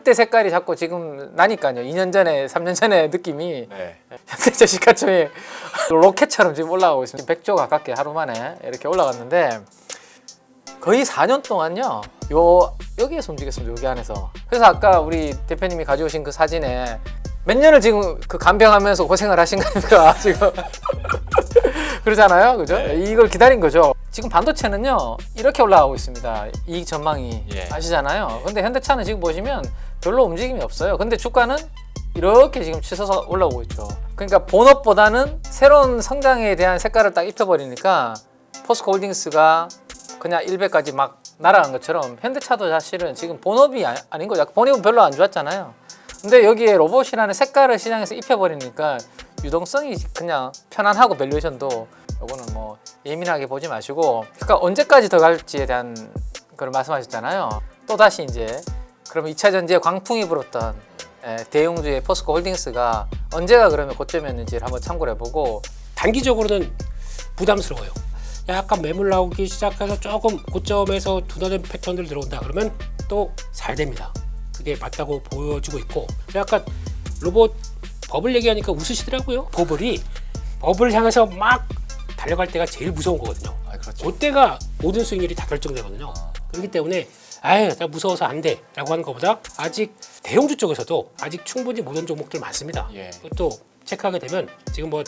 그때 색깔이 자꾸 지금 나니까요. 2년 전에 3년 전에 느낌이 네. 현대차 시가총이 로켓처럼 지금 올라가고 있습니다. 100조 가깝게 하루 만에 이렇게 올라갔는데 거의 4년 동안요. 여기에서 움직였습니다. 여기 안에서. 그래서 아까 우리 대표님이 가져오신 그 사진에 몇 년을 지금 그 간병하면서 고생을 하신 겁니까? 지금 그러잖아요, 그죠? 네. 이걸 기다린 거죠. 지금 반도체는요 이렇게 올라가고 있습니다. 이익 전망이 예. 아시잖아요. 근데 현대차는 지금 보시면 별로 움직임이 없어요. 근데 주가는 이렇게 지금 치솟아 올라오고 있죠. 그러니까 본업보다는 새로운 성장에 대한 색깔을 딱 입혀버리니까 포스코홀딩스가 그냥 100까지 막 날아간 것처럼 현대차도 사실은 지금 본업이 아닌 거죠. 본업은 별로 안 좋았잖아요. 근데 여기에 로봇이라는 색깔을 시장에서 입혀버리니까 유동성이 그냥 편안하고 밸류에이션도 요거는 뭐 예민하게 보지 마시고, 그러니까 언제까지 더 갈지에 대한 걸 말씀하셨잖아요. 또다시 이제 그러면 2차 전지에 광풍이 불었던 대형주의 포스코홀딩스가 언제가 그러면 고점이었는지를 한번 참고를 해보고. 단기적으로는 부담스러워요. 약간 매물 나오기 시작해서 조금 고점에서 둔화된 패턴들 들어온다 그러면 또 사야 됩니다. 그게 맞다고 보여주고 있고, 약간 로봇 버블 얘기하니까 웃으시더라고요. 버블을 향해서 막 달려갈 때가 제일 무서운 거거든요. 그렇죠. 그때가 모든 수익률이 다 결정되거든요. 그렇기 때문에 내가 무서워서 안 돼 라고 하는 것보다 아직 대형주 쪽에서도 아직 충분히 모든 종목들 많습니다. 예. 그것도 체크하게 되면 지금 뭐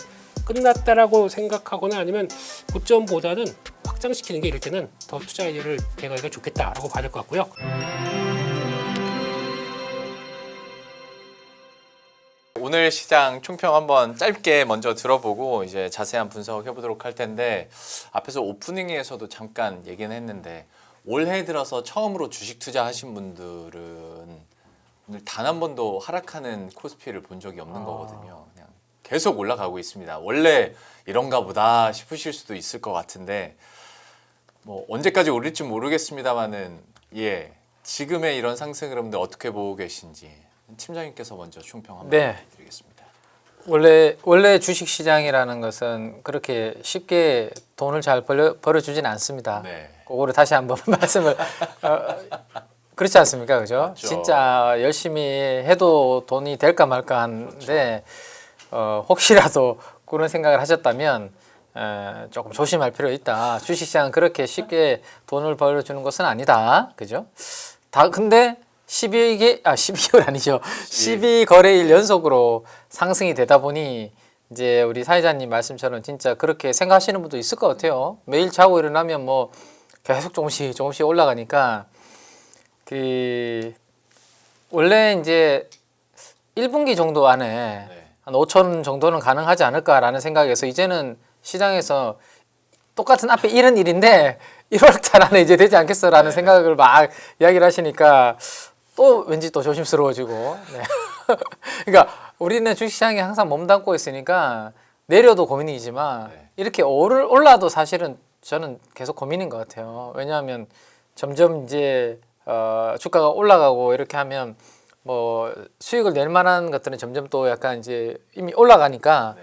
끝났다라고 생각하거나 아니면 고점보다는 확장시키는 게 이럴 때는 더 투자 아이디어를 대가기가 좋겠다라고 봐야 될 것 같고요. 오늘 시장 총평 한번 짧게 먼저 들어보고 이제 자세한 분석 해보도록 할 텐데, 앞에서 오프닝에서도 잠깐 얘기는 했는데 올해 들어서 처음으로 주식 투자하신 분들은 오늘 단 한 번도 하락하는 코스피를 본 적이 없는 거거든요. 그냥 계속 올라가고 있습니다. 원래 이런가 보다 싶으실 수도 있을 것 같은데 뭐 언제까지 오를지 모르겠습니다만은 지금의 이런 상승 흐름들 어떻게 보고 계신지 팀장님께서 먼저 총평 한번 드리겠습니다. 원래 주식 시장이라는 것은 그렇게 쉽게 돈을 잘 벌어주진 않습니다. 네. 그거를 다시 한번 말씀을 그렇지 않습니까, 그죠? 맞죠. 진짜 열심히 해도 돈이 될까 말까 한데 혹시라도 그런 생각을 하셨다면 조금 조심할 필요 있다. 주식시장은 그렇게 쉽게 돈을 벌어주는 것은 아니다, 그죠? 근데 12개월 아니죠. 12거래일 연속으로 상승이 되다 보니 이제 우리 사회자님 말씀처럼 진짜 그렇게 생각하시는 분도 있을 것 같아요. 매일 자고 일어나면 뭐 계속 조금씩 올라가니까 원래 이제 1분기 정도 안에 한 5천 정도는 가능하지 않을까라는 생각에서 이제는 시장에서 똑같은 앞에 1은 1인데 1월달 안에 이제 되지 않겠어라는 생각을 막 이야기를 하시니까 또 왠지 또 조심스러워지고. 네. 그러니까 우리는 주식시장에 항상 몸담고 있으니까 내려도 고민이지만 이렇게 올라도 사실은 저는 계속 고민인 것 같아요. 왜냐하면 점점 이제 주가가 올라가고 이렇게 하면 뭐 수익을 낼 만한 것들은 점점 또 약간 이제 이미 올라가니까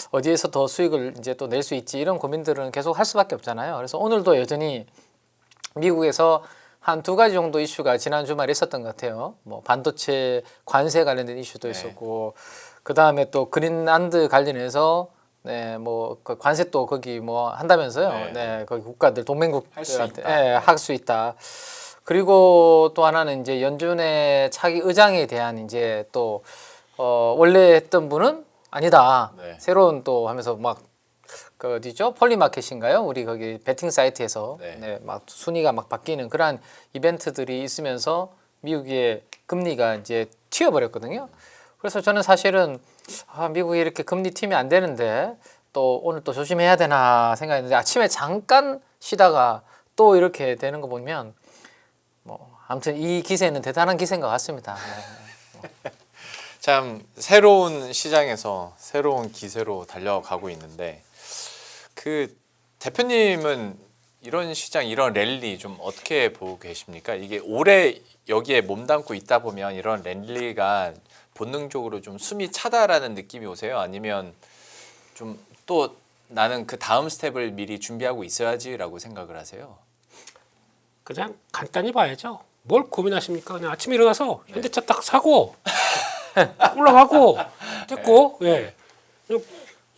어디에서 더 수익을 이제 또 낼 수 있지, 이런 고민들은 계속 할 수밖에 없잖아요. 그래서 오늘도 여전히 미국에서 한 2가지 정도 이슈가 지난 주말에 있었던 것 같아요. 뭐 반도체 관세 관련된 이슈도 있었고, 그 다음에 또 그린란드 관련해서 뭐 그 관세 또 거기 뭐 한다면서요. 거기 국가들 동맹국들한테 할 수 있다. 그리고 또 하나는 이제 연준의 차기 의장에 대한 이제 또 원래 했던 분은 아니다. 새로운 또 하면서 막 그 어디죠? 폴리마켓인가요? 우리 거기 베팅 사이트에서 막 순위가 막 바뀌는 그러한 이벤트들이 있으면서 미국의 금리가 이제 튀어버렸거든요. 그래서 저는 사실은 미국이 이렇게 금리 튀면 안 되는데 또 오늘 또 조심해야 되나 생각했는데, 아침에 잠깐 쉬다가 또 이렇게 되는 거 보면 뭐 아무튼 이 기세는 대단한 기세인 것 같습니다. 참 새로운 시장에서 새로운 기세로 달려가고 있는데, 그 대표님은 이런 시장, 이런 랠리 좀 어떻게 보고 계십니까? 이게 오래 여기에 몸담고 있다 보면 이런 랠리가 본능적으로 좀 숨이 차다라는 느낌이 오세요? 아니면 좀 또 나는 그 다음 스텝을 미리 준비하고 있어야지라고 생각을 하세요? 그냥 간단히 봐야죠. 뭘 고민하십니까? 그냥 아침에 일어나서 현대차 딱 사고 올라가고 됐고 예.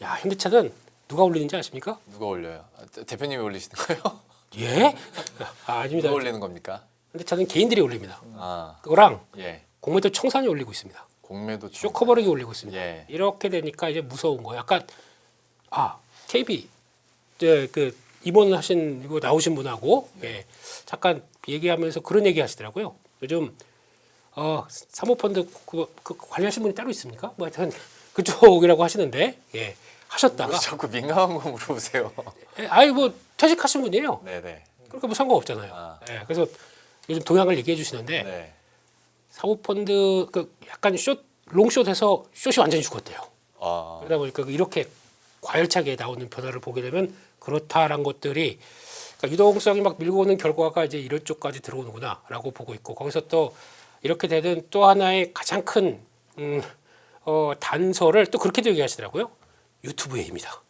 야 현대차는 누가 올리는지 아십니까? 누가 올려요? 대표님이 올리시는 거예요? 예? 아, 아닙니다. 누가 올리는 겁니까? 현대차는 개인들이 올립니다. 아, 그거랑 예. 공매도 청산이 올리고 있습니다. 공매도 쇼커버릭이 올리고 있습니다. 예. 이렇게 되니까 이제 무서운 거예요. 약간 KB 그 임원하신 이거 나오신 분하고 예, 잠깐 얘기하면서 그런 얘기 하시더라고요. 요즘 사모펀드 그 관리하신 분이 따로 있습니까? 뭐 하여튼 그쪽이라고 하시는데 예, 하셨다가 자꾸 민감한 거 물어보세요. 아이 뭐 퇴직하신 분이에요. 네네. 그러니까 뭐 상관없잖아요. 아. 예, 그래서 요즘 동향을 얘기해 주시는데 네. 사모펀드 그 약간 롱숏해서 숏이 완전히 죽었대요. 아, 그러다 보니까 이렇게 과열차게 나오는 변화를 보게 되면 그렇다란 것들이 그러니까 유동성이 막 밀고 오는 결과가 이제 이런 쪽까지 들어오는구나라고 보고 있고 거기서 또 이렇게 되는 또 하나의 가장 큰 단서를 또 그렇게도 얘기하시더라고요. 유튜브의 힘이다.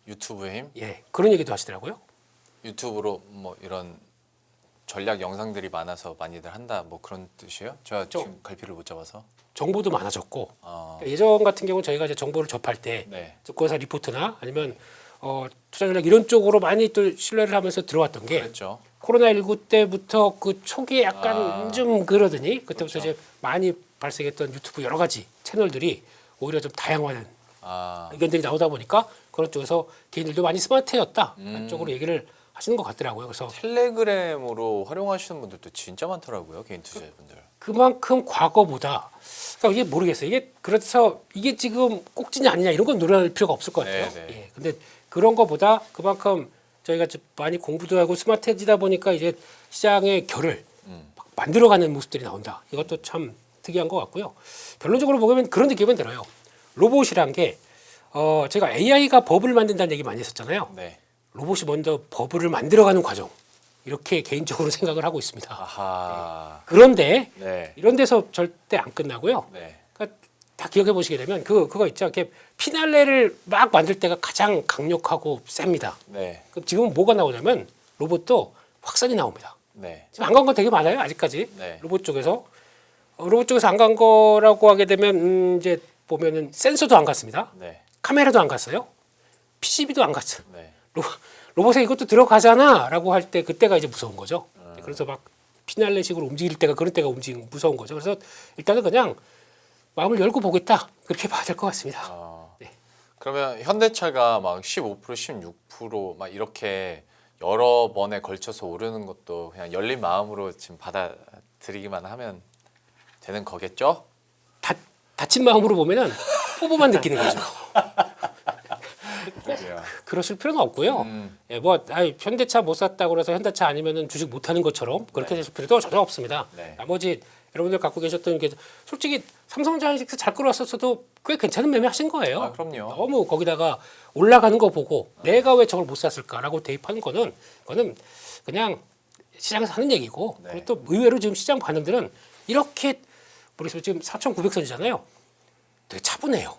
유튜브의 힘? 예, 그런 얘기도 하시더라고요. 유튜브로 뭐 이런 전략 영상들이 많아서 많이들 한다 뭐 그런 뜻이에요? 제가 지금 갈피를 못 잡아서. 정보도 많아졌고 아, 예전 같은 경우는 저희가 이제 정보를 접할 때 네. 증권사 리포트나 아니면 투자 전략 이런 쪽으로 많이 또 신뢰를 하면서 들어왔던 게 그렇죠. 코로나19 때부터 그 초기에 약간 좀 그러더니 그때부터 그렇죠. 이제 많이 발생했던 유튜브 여러 가지 채널들이 오히려 좀 다양화된 아, 의견들이 나오다 보니까 그런 쪽에서 개인들도 많이 스마트해졌다 그런 쪽으로 얘기를 하시는 것 같더라고요. 그래서 텔레그램으로 활용하시는 분들도 진짜 많더라고요, 개인 투자자분들. 그만큼 과거보다 그러니까 이게 모르겠어요. 이게 그래서 이게 지금 꼭지냐 아니냐 이런 건 노려할 필요가 없을 것 같아요. 네, 네. 예. 근데 그런 거보다 그만큼 저희가 좀 많이 공부도 하고 스마트해지다 보니까 이제 시장의 결을 막 만들어가는 모습들이 나온다. 이것도 참 특이한 것 같고요. 결론적으로 보면 그런 느낌은 들어요. 로봇이란 게 제가 AI가 버블을 만든다는 얘기 많이 했었잖아요. 네. 로봇이 먼저 버블을 만들어가는 과정 이렇게 개인적으로 생각을 하고 있습니다. 아하. 그런데 네. 이런 데서 절대 안 끝나고요. 네. 그러니까 다 기억해 보시게 되면 그거 있죠. 이렇게 피날레를 막 만들 때가 가장 강력하고 셉니다. 네. 그럼 지금은 뭐가 나오냐면 로봇도 확산이 나옵니다. 네. 지금 안 간 거 되게 많아요. 아직까지 네. 로봇 쪽에서 안 간 거라고 하게 되면 이제 보면은 센서도 안 갔습니다. 네. 카메라도 안 갔어요. PCB도 안 갔어요. 네. 로봇에 이것도 들어가잖아라고 할 때 그때가 이제 무서운 거죠. 그래서 막 피날레식으로 움직일 때가 그런 때가 무서운 거죠. 그래서 일단은 그냥 마음을 열고 보겠다 그렇게 봐야 될 것 같습니다. 네. 그러면 현대차가 막 15%, 16%막 이렇게 여러 번에 걸쳐서 오르는 것도 그냥 열린 마음으로 지금 받아들이기만 하면 되는 거겠죠? 다친 마음으로 보면은 포부만 느끼는 거죠. 그래요. 그러실 필요는 없고요. 예, 현대차 못 샀다고 그래서 현대차 아니면은 주식 못 하는 것처럼 그렇게 되실 필요도 전혀 없습니다. 네. 나머지 여러분들 갖고 계셨던 게 솔직히 삼성전자에서 잘 끌어왔었어도 꽤 괜찮은 매매 하신 거예요. 아, 그럼요. 너무 거기다가 올라가는 거 보고 내가 왜 저걸 못 샀을까라고 대입하는 거는 그냥 시장에서 하는 얘기고 네. 그리고 또 의외로 지금 시장 반응들은 이렇게 모르겠어요. 지금 4,900선이잖아요. 되게 차분해요.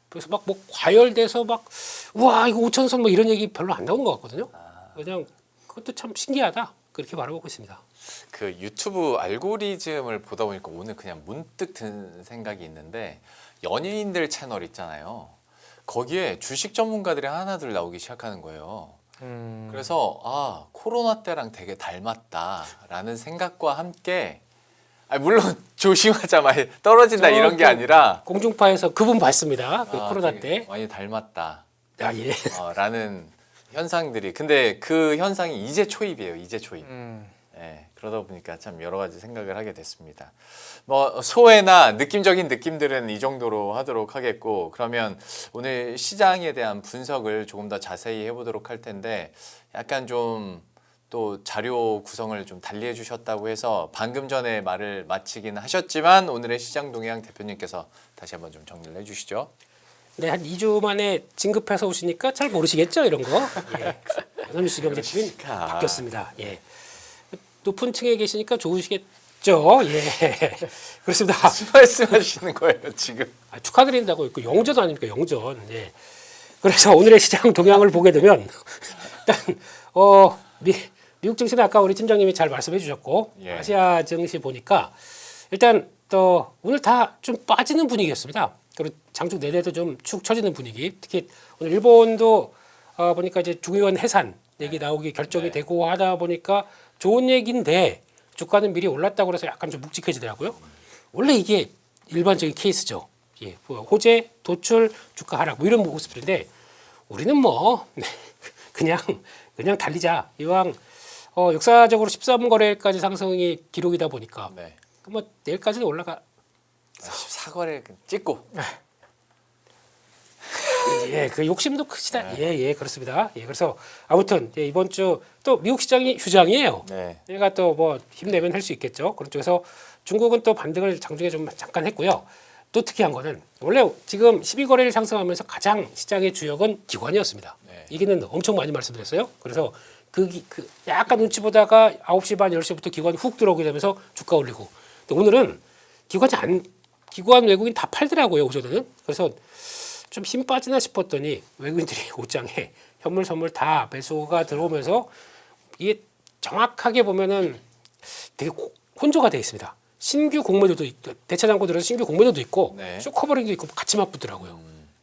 그래서 막 뭐 과열돼서 막 우와 이거 5,000선 뭐 이런 얘기 별로 안 나오는 것 같거든요. 그냥 그것도 참 신기하다 그렇게 바라보고 있습니다. 그 유튜브 알고리즘을 보다 보니까 오늘 그냥 문득 든 생각이 있는데 연예인들 채널 있잖아요. 거기에 주식 전문가들이 하나둘 나오기 시작하는 거예요. 그래서 코로나 때랑 되게 닮았다라는 생각과 함께 물론 조심하자 많이 떨어진다 이런 게 아니라 공중파에서 그분 봤습니다. 그 코로나 되게 때. 많이 닮았다. 예. 라는 현상들이 근데 그 현상이 이제 초입이에요. 이제 초입. 예, 그러다 보니까 참 여러 가지 생각을 하게 됐습니다. 뭐 소외나 느낌적인 느낌들은 이 정도로 하도록 하겠고 그러면 오늘 시장에 대한 분석을 조금 더 자세히 해보도록 할 텐데 약간 좀 또 자료 구성을 좀 달리 해주셨다고 해서 방금 전에 말을 마치긴 하셨지만 오늘의 시장 동향 대표님께서 다시 한번 좀 정리를 해주시죠. 네, 한 2주 만에 진급해서 오시니까 잘 모르시겠죠 이런 거. 예. 연합뉴스 경제팀이 그러니까. 바뀌었습니다. 예. 높은 층에 계시니까 좋으시겠죠. 예. 그렇습니다. 무슨 말씀하시는 거예요 지금? 축하드린다고 있고 영전 아닙니까 영전. 예. 그래서 오늘의 시장 동향을 보게 되면 일단 미국 증시는 아까 우리 팀장님이 잘 말씀해 주셨고 예. 아시아 증시 보니까 일단 또 오늘 다 좀 빠지는 분위기였습니다. 그리고 장중 내내도 좀 축 처지는 분위기. 특히 오늘 일본도 보니까 이제 중요한 해산 얘기 나오기 결정이 네. 되고 하다 보니까 좋은 얘기인데 주가는 미리 올랐다고 해서 약간 좀 묵직해지더라고요. 원래 이게 일반적인 케이스죠. 예, 뭐 호재, 도출, 주가 하락 뭐 이런 모습인데 우리는 뭐 그냥 달리자. 이왕 역사적으로 13거래일까지 상승이 기록이다 보니까 네. 뭐 내일까지는 올라가. 사거리 찍고. 예, 그 욕심도 크시다. 예, 그렇습니다. 예, 그래서 아무튼 예, 이번 주 또 미국 시장이 휴장이에요. 네. 얘가 또 뭐 힘내면 할 수 있겠죠. 그런 쪽에서 중국은 또 반등을 장중에 좀 잠깐 했고요. 또 특이한 거는 원래 지금 12거래일 상승하면서 가장 시장의 주역은 기관이었습니다. 네. 이기는 엄청 많이 말씀드렸어요. 그래서 그 약간 눈치 보다가 9시 반 10시부터 기관이 훅 들어오게 되면서 주가 올리고 또 오늘은 기관 외국인 다 팔더라고요. 오전에는. 그래서 좀 힘 빠지나 싶었더니 외국인들이 옷장에 현물 선물 다 매수가 들어오면서 이게 정확하게 보면은 되게 혼조가 되어 있습니다. 신규 공매도도 있고 대차장고 들어서 신규 공매도도 있고 네. 쇼커버링도 있고 같이 맞붙더라고요.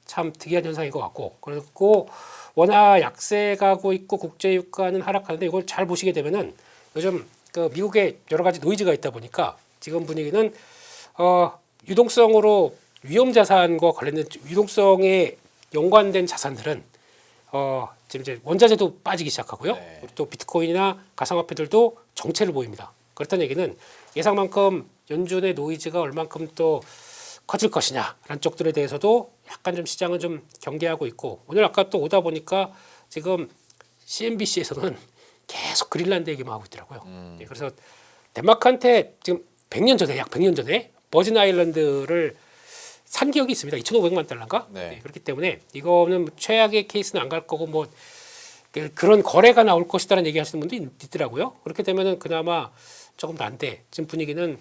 참 특이한 현상인 것 같고 그리고 워낙 약세 가고 있고 국제 유가는 하락하는데 이걸 잘 보시게 되면은 요즘 그 미국에 여러 가지 노이즈가 있다 보니까 지금 분위기는 유동성으로 위험 자산과 관련된 유동성에 연관된 자산들은 지금 이제 원자재도 빠지기 시작하고요. 네. 그리고 또 비트코인이나 가상화폐들도 정체를 보입니다. 그렇다는 얘기는 예상만큼 연준의 노이즈가 얼만큼 또 커질 것이냐라는 쪽들에 대해서도 약간 좀 시장은 좀 경계하고 있고 오늘 아까 또 오다 보니까 지금 CNBC에서는 계속 그린란드 얘기만 하고 있더라고요. 예, 그래서 덴마크한테 지금 100년 전에 약 100년 전에 버진 아일랜드를 산 기억이 있습니다. 2,500만 달러인가? 네. 네, 그렇기 때문에 이거는 최악의 케이스는 안 갈 거고 뭐 그런 거래가 나올 것이다라는 얘기하시는 분도 있더라고요. 그렇게 되면은 그나마 조금 난데 지금 분위기는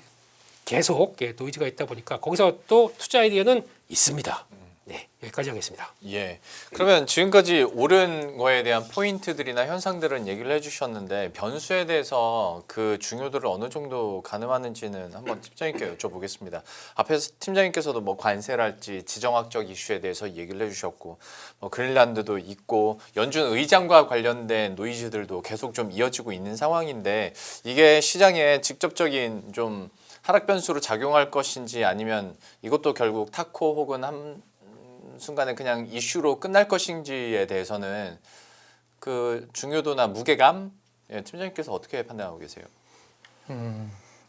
계속 노이즈가 있다 보니까 거기서 또 투자 아이디어는 있습니다. 네, 여기까지 하겠습니다. 예. 그러면 지금까지 오른 거에 대한 포인트들이나 현상들은 얘기를 해주셨는데 변수에 대해서 그 중요도를 어느 정도 가늠하는지는 한번 팀장님께 여쭤보겠습니다. 앞에서 팀장님께서도 뭐 관세랄지 지정학적 이슈에 대해서 얘기를 해주셨고 뭐 그린란드도 있고 연준 의장과 관련된 노이즈들도 계속 좀 이어지고 있는 상황인데 이게 시장에 직접적인 좀 하락 변수로 작용할 것인지 아니면 이것도 결국 타코 혹은 한 순간에 그냥 이슈로 끝날 것인지에 대해서는 그 중요도나 무게감 팀장님께서 어떻게 판단하고 계세요?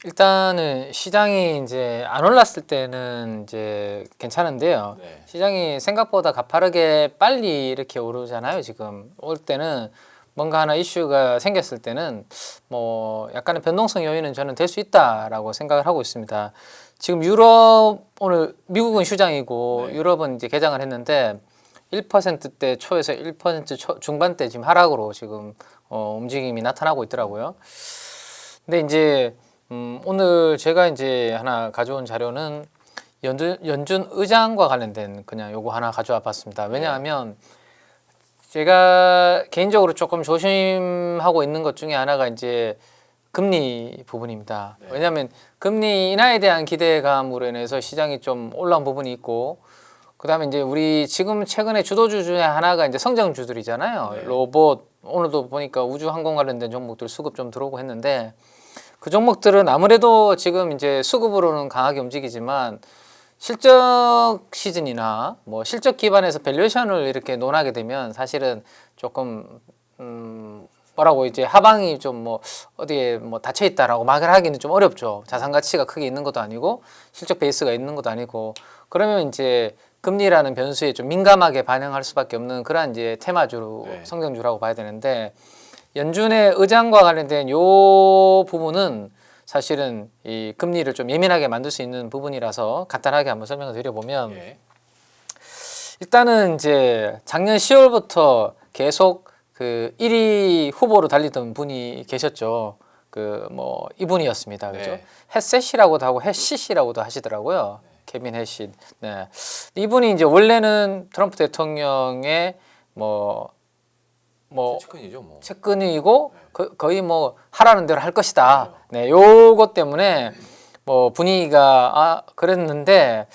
일단은 시장이 이제 안 올랐을 때는 이제 괜찮은데요. 네. 시장이 생각보다 가파르게 빨리 이렇게 오르잖아요. 지금 올 때는 뭔가 하나 이슈가 생겼을 때는 뭐 약간의 변동성 요인은 저는 될 수 있다라고 생각을 하고 있습니다. 지금 유럽 오늘 미국은 휴장이고 네. 유럽은 이제 개장을 했는데 1%대 초에서 1% 중반대 지금 하락으로 지금 움직임이 나타나고 있더라고요. 근데 이제 오늘 제가 이제 하나 가져온 자료는 연준 의장과 관련된 그냥 요거 하나 가져와 봤습니다. 왜냐하면 제가 개인적으로 조금 조심하고 있는 것 중에 하나가 이제 금리 부분입니다. 네. 왜냐하면 금리 인하에 대한 기대감으로 인해서 시장이 좀 올라온 부분이 있고, 그다음에 이제 우리 지금 최근에 주도주 중에 하나가 이제 성장주들이잖아요. 네. 로봇 오늘도 보니까 우주 항공 관련된 종목들 수급 좀 들어오고 했는데 그 종목들은 아무래도 지금 이제 수급으로는 강하게 움직이지만 실적 시즌이나 뭐 실적 기반에서 밸류에이션을 이렇게 논하게 되면 사실은 조금 뭐라고 이제 하방이 좀 뭐 어디에 뭐 닫혀 있다라고 말을 하기는 좀 어렵죠. 자산 가치가 크게 있는 것도 아니고 실적 베이스가 있는 것도 아니고 그러면 이제 금리라는 변수에 좀 민감하게 반응할 수밖에 없는 그런 이제 테마주로 네. 성장주라고 봐야 되는데 연준의 의장과 관련된 요 부분은 사실은 이 금리를 좀 예민하게 만들 수 있는 부분이라서 간단하게 한번 설명을 드려보면 예. 일단은 이제 작년 10월부터 계속 그 1위 후보로 달리던 분이 계셨죠. 그 뭐 이분이었습니다. 그죠? 네. 햇셋이라고도 하고 햇시시라고도 하시더라고요. 케빈 햇시. 네. 이분이 이제 원래는 트럼프 대통령의 뭐 뭐 최근이죠, 뭐. 채권이고 거의 뭐 하라는 대로 할 것이다. 네, 요것 때문에 뭐 분위기가 그랬는데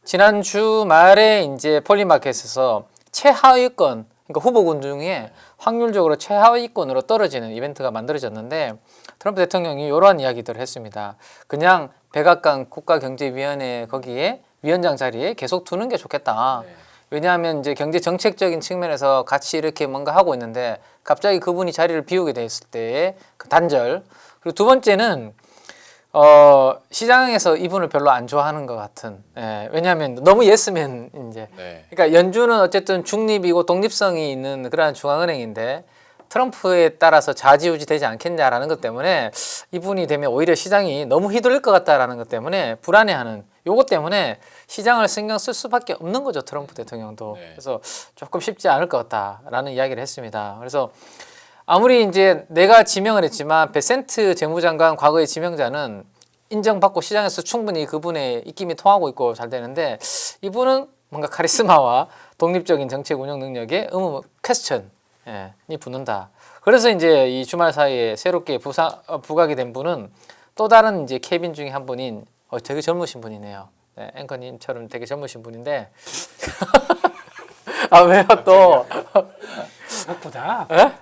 지난 주말에 이제 폴리마켓에서 최하위권, 그러니까 후보군 중에 확률적으로 최하위권으로 떨어지는 이벤트가 만들어졌는데 트럼프 대통령이 이러한 이야기들을 했습니다. 그냥 백악관 국가경제위원회 거기에 위원장 자리에 계속 두는 게 좋겠다. 왜냐하면 이제 경제 정책적인 측면에서 같이 이렇게 뭔가 하고 있는데 갑자기 그분이 자리를 비우게 됐을 때의 그 단절. 그리고 두 번째는 시장에서 이분을 별로 안 좋아하는 것 같은. 예, 왜냐하면 너무 예스맨 이제. 네. 그러니까 연준은 어쨌든 중립이고 독립성이 있는 그러한 중앙은행인데 트럼프에 따라서 좌지우지 되지 않겠냐라는 것 때문에 이분이 되면 오히려 시장이 너무 휘둘릴 것 같다라는 것 때문에 불안해하는. 요것 때문에 시장을 신경 쓸 수밖에 없는 거죠, 트럼프 대통령도. 네. 그래서 조금 쉽지 않을 것 같다라는 이야기를 했습니다. 그래서 아무리 이제 내가 지명을 했지만 베센트 재무장관 과거의 지명자는 인정받고 시장에서 충분히 그분의 입김이 통하고 있고 잘 되는데 이분은 뭔가 카리스마와 독립적인 정책 운영 능력에 의문 퀘스천이 붙는다. 그래서 이제 이 주말 사이에 새롭게 부각이 된 분은 또 다른 이제 캐빈 중에 한 분인 되게 젊으신 분이네요. 네, 앵커님처럼 되게 젊으신 분인데 왜요 또? 무엇보다 예?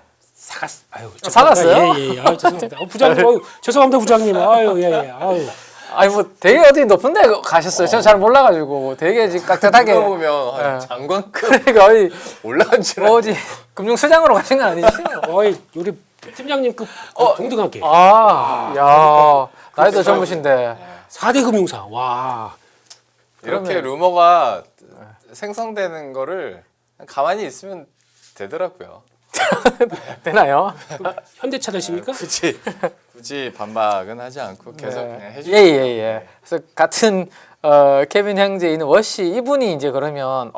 아유, 사갔어요? 예예. 아유, 죄송합니다. 부장님, 죄송합니다, 부장님. 아유, 예. 아유. 아니 뭐 되게 어디 높은 데 가셨어요. 저는 잘 몰라가지고 되게 지금 깍듯하게 그거 보면 한 예. 장관급 그러니까 어디 올라간 줄 어디 금융수장으로 가신 거 아니시죠? 어이, 우리 팀장님급 동등하게. 야 나이도 젊으신데 4대 금융사. 와. 이렇게 루머가 생성되는 거를 가만히 있으면 되더라고요. 되나요? 현대차 되십니까? 굳이 반박은 하지 않고 계속 그냥 해주세요. 예예예. 그래서 같은 케빈 형제인 워시 이분이 이제 그러면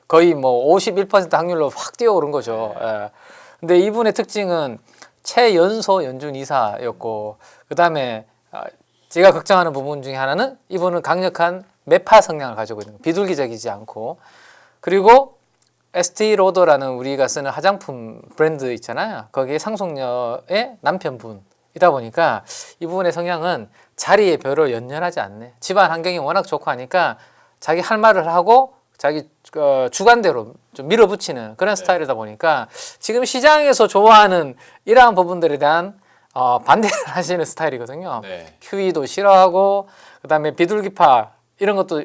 거의 뭐 51% 확률로 확 뛰어오른 거죠. 예. 근데 이분의 특징은 최연소 연준 이사였고 그다음에 제가 걱정하는 부분 중에 하나는 이분은 강력한 매파 성향을 가지고 있는 거예요. 비둘기적이지 않고 그리고 에스티 로더라는 우리가 쓰는 화장품 브랜드 있잖아요. 거기에 상속녀의 남편분이다 보니까 이 부분의 성향은 자리에 별로 연연하지 않네. 집안 환경이 워낙 좋고 하니까 자기 할 말을 하고 자기 주관대로 좀 밀어붙이는 그런 스타일이다 보니까 지금 시장에서 좋아하는 이러한 부분들에 대한 반대를 하시는 스타일이거든요. 네. QE도 싫어하고 그다음에 비둘기파 이런 것도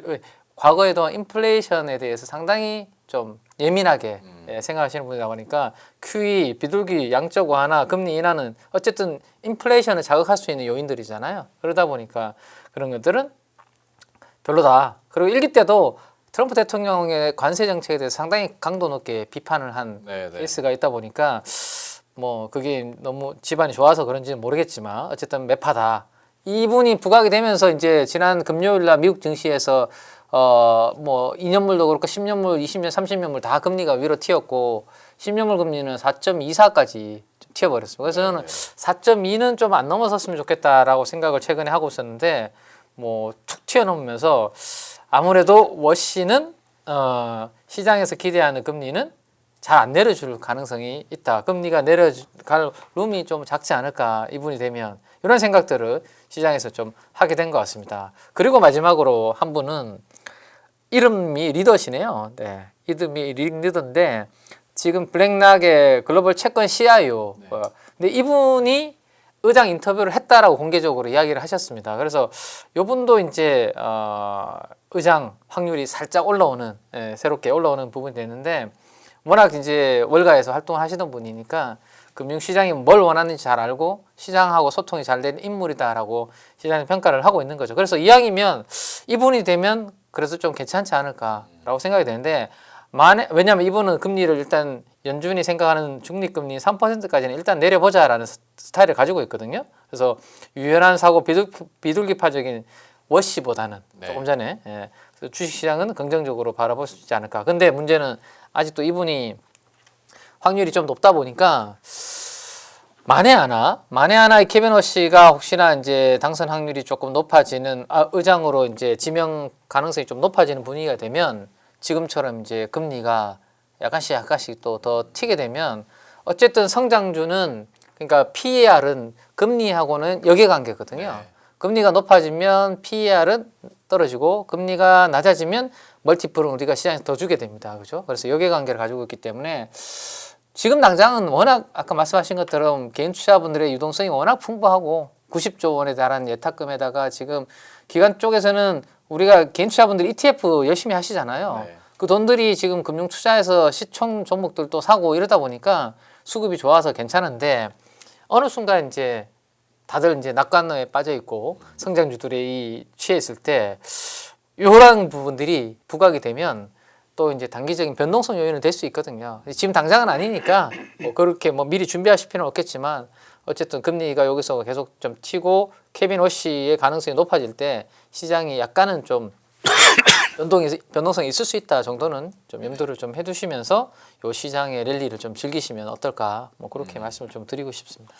과거에도 인플레이션에 대해서 상당히 좀 예민하게 생각하시는 분이다 보니까 QE, 비둘기 양적 완화, 금리 인하는 어쨌든 인플레이션을 자극할 수 있는 요인들이잖아요. 그러다 보니까 그런 것들은 별로다. 그리고 일기 때도 트럼프 대통령의 관세 정책에 대해서 상당히 강도 높게 비판을 한 케이스가 있다 보니까 뭐 그게 너무 집안이 좋아서 그런지는 모르겠지만 어쨌든 매파다. 이분이 부각이 되면서 이제 지난 금요일 날 미국 증시에서 뭐 2년물도 그렇고 10년물, 20년, 30년물 다 금리가 위로 튀었고 10년물 금리는 4.24까지 튀어버렸습니다. 그래서 저는 4.2는 좀 안 넘어섰으면 좋겠다라고 생각을 최근에 하고 있었는데 뭐 툭 튀어넘으면서 아무래도 워시는 시장에서 기대하는 금리는 잘 안 내려줄 가능성이 있다. 금리가 내려갈 룸이 좀 작지 않을까 이분이 되면 이런 생각들을 시장에서 좀 하게 된 것 같습니다. 그리고 마지막으로 한 분은 이름이 리더시네요. 네, 이름이 리더인데 지금 블랙락의 글로벌 채권 CIO. 근데 이분이 의장 인터뷰를 했다라고 공개적으로 이야기를 하셨습니다. 그래서 이분도 이제 의장 확률이 살짝 올라오는 새롭게 올라오는 부분이 되는데 워낙 이제 월가에서 활동을 하시던 분이니까 금융시장이 뭘 원하는지 잘 알고 시장하고 소통이 잘 되는 인물이다라고 시장이 평가를 하고 있는 거죠. 그래서 이왕이면 이분이 되면 그래서 좀 괜찮지 않을까라고 생각이 되는데 왜냐하면 이분은 금리를 일단 연준이 생각하는 중립금리 3%까지는 일단 내려보자라는 스타일을 가지고 있거든요. 그래서 유연한 사고 비둘기파적인 워시보다는 조금 전에 그래서 주식시장은 긍정적으로 바라볼 수 있지 않을까. 근데 문제는 아직도 이분이 확률이 좀 높다 보니까 만에 하나 케빈 워시가 혹시나 이제 당선 확률이 조금 높아지는 의장으로 이제 지명 가능성이 좀 높아지는 분위기가 되면 지금처럼 이제 금리가 약간씩 또 더 튀게 되면 어쨌든 성장주는 그러니까 PER은 금리하고는 역액관계거든요. 네. 금리가 높아지면 PER은 떨어지고 금리가 낮아지면 멀티플은 우리가 시장에서 더 주게 됩니다. 그죠? 그래서 역액관계를 가지고 있기 때문에 지금 당장은 워낙 아까 말씀하신 것처럼 개인 투자분들의 유동성이 워낙 풍부하고 90조 원에 달하는 예탁금에다가 지금 기관 쪽에서는 우리가 개인 투자분들이 ETF 열심히 하시잖아요. 네. 그 돈들이 지금 금융 투자에서 시총 종목들도 사고 이러다 보니까 수급이 좋아서 괜찮은데 어느 순간 이제 다들 이제 낙관에 빠져 있고 성장주들이 취해 있을 때 이런 부분들이 부각이 되면 또 이제 단기적인 변동성 요인은 될 수 있거든요. 지금 당장은 아니니까 뭐 그렇게 뭐 미리 준비하실 필요는 없겠지만 어쨌든 금리가 여기서 계속 좀 튀고 케빈 워시의 가능성이 높아질 때 시장이 약간은 좀 변동성이 있을 수 있다 정도는 좀 염두를 좀 해두시면서 이 시장의 랠리를 좀 즐기시면 어떨까 뭐 그렇게 말씀을 좀 드리고 싶습니다.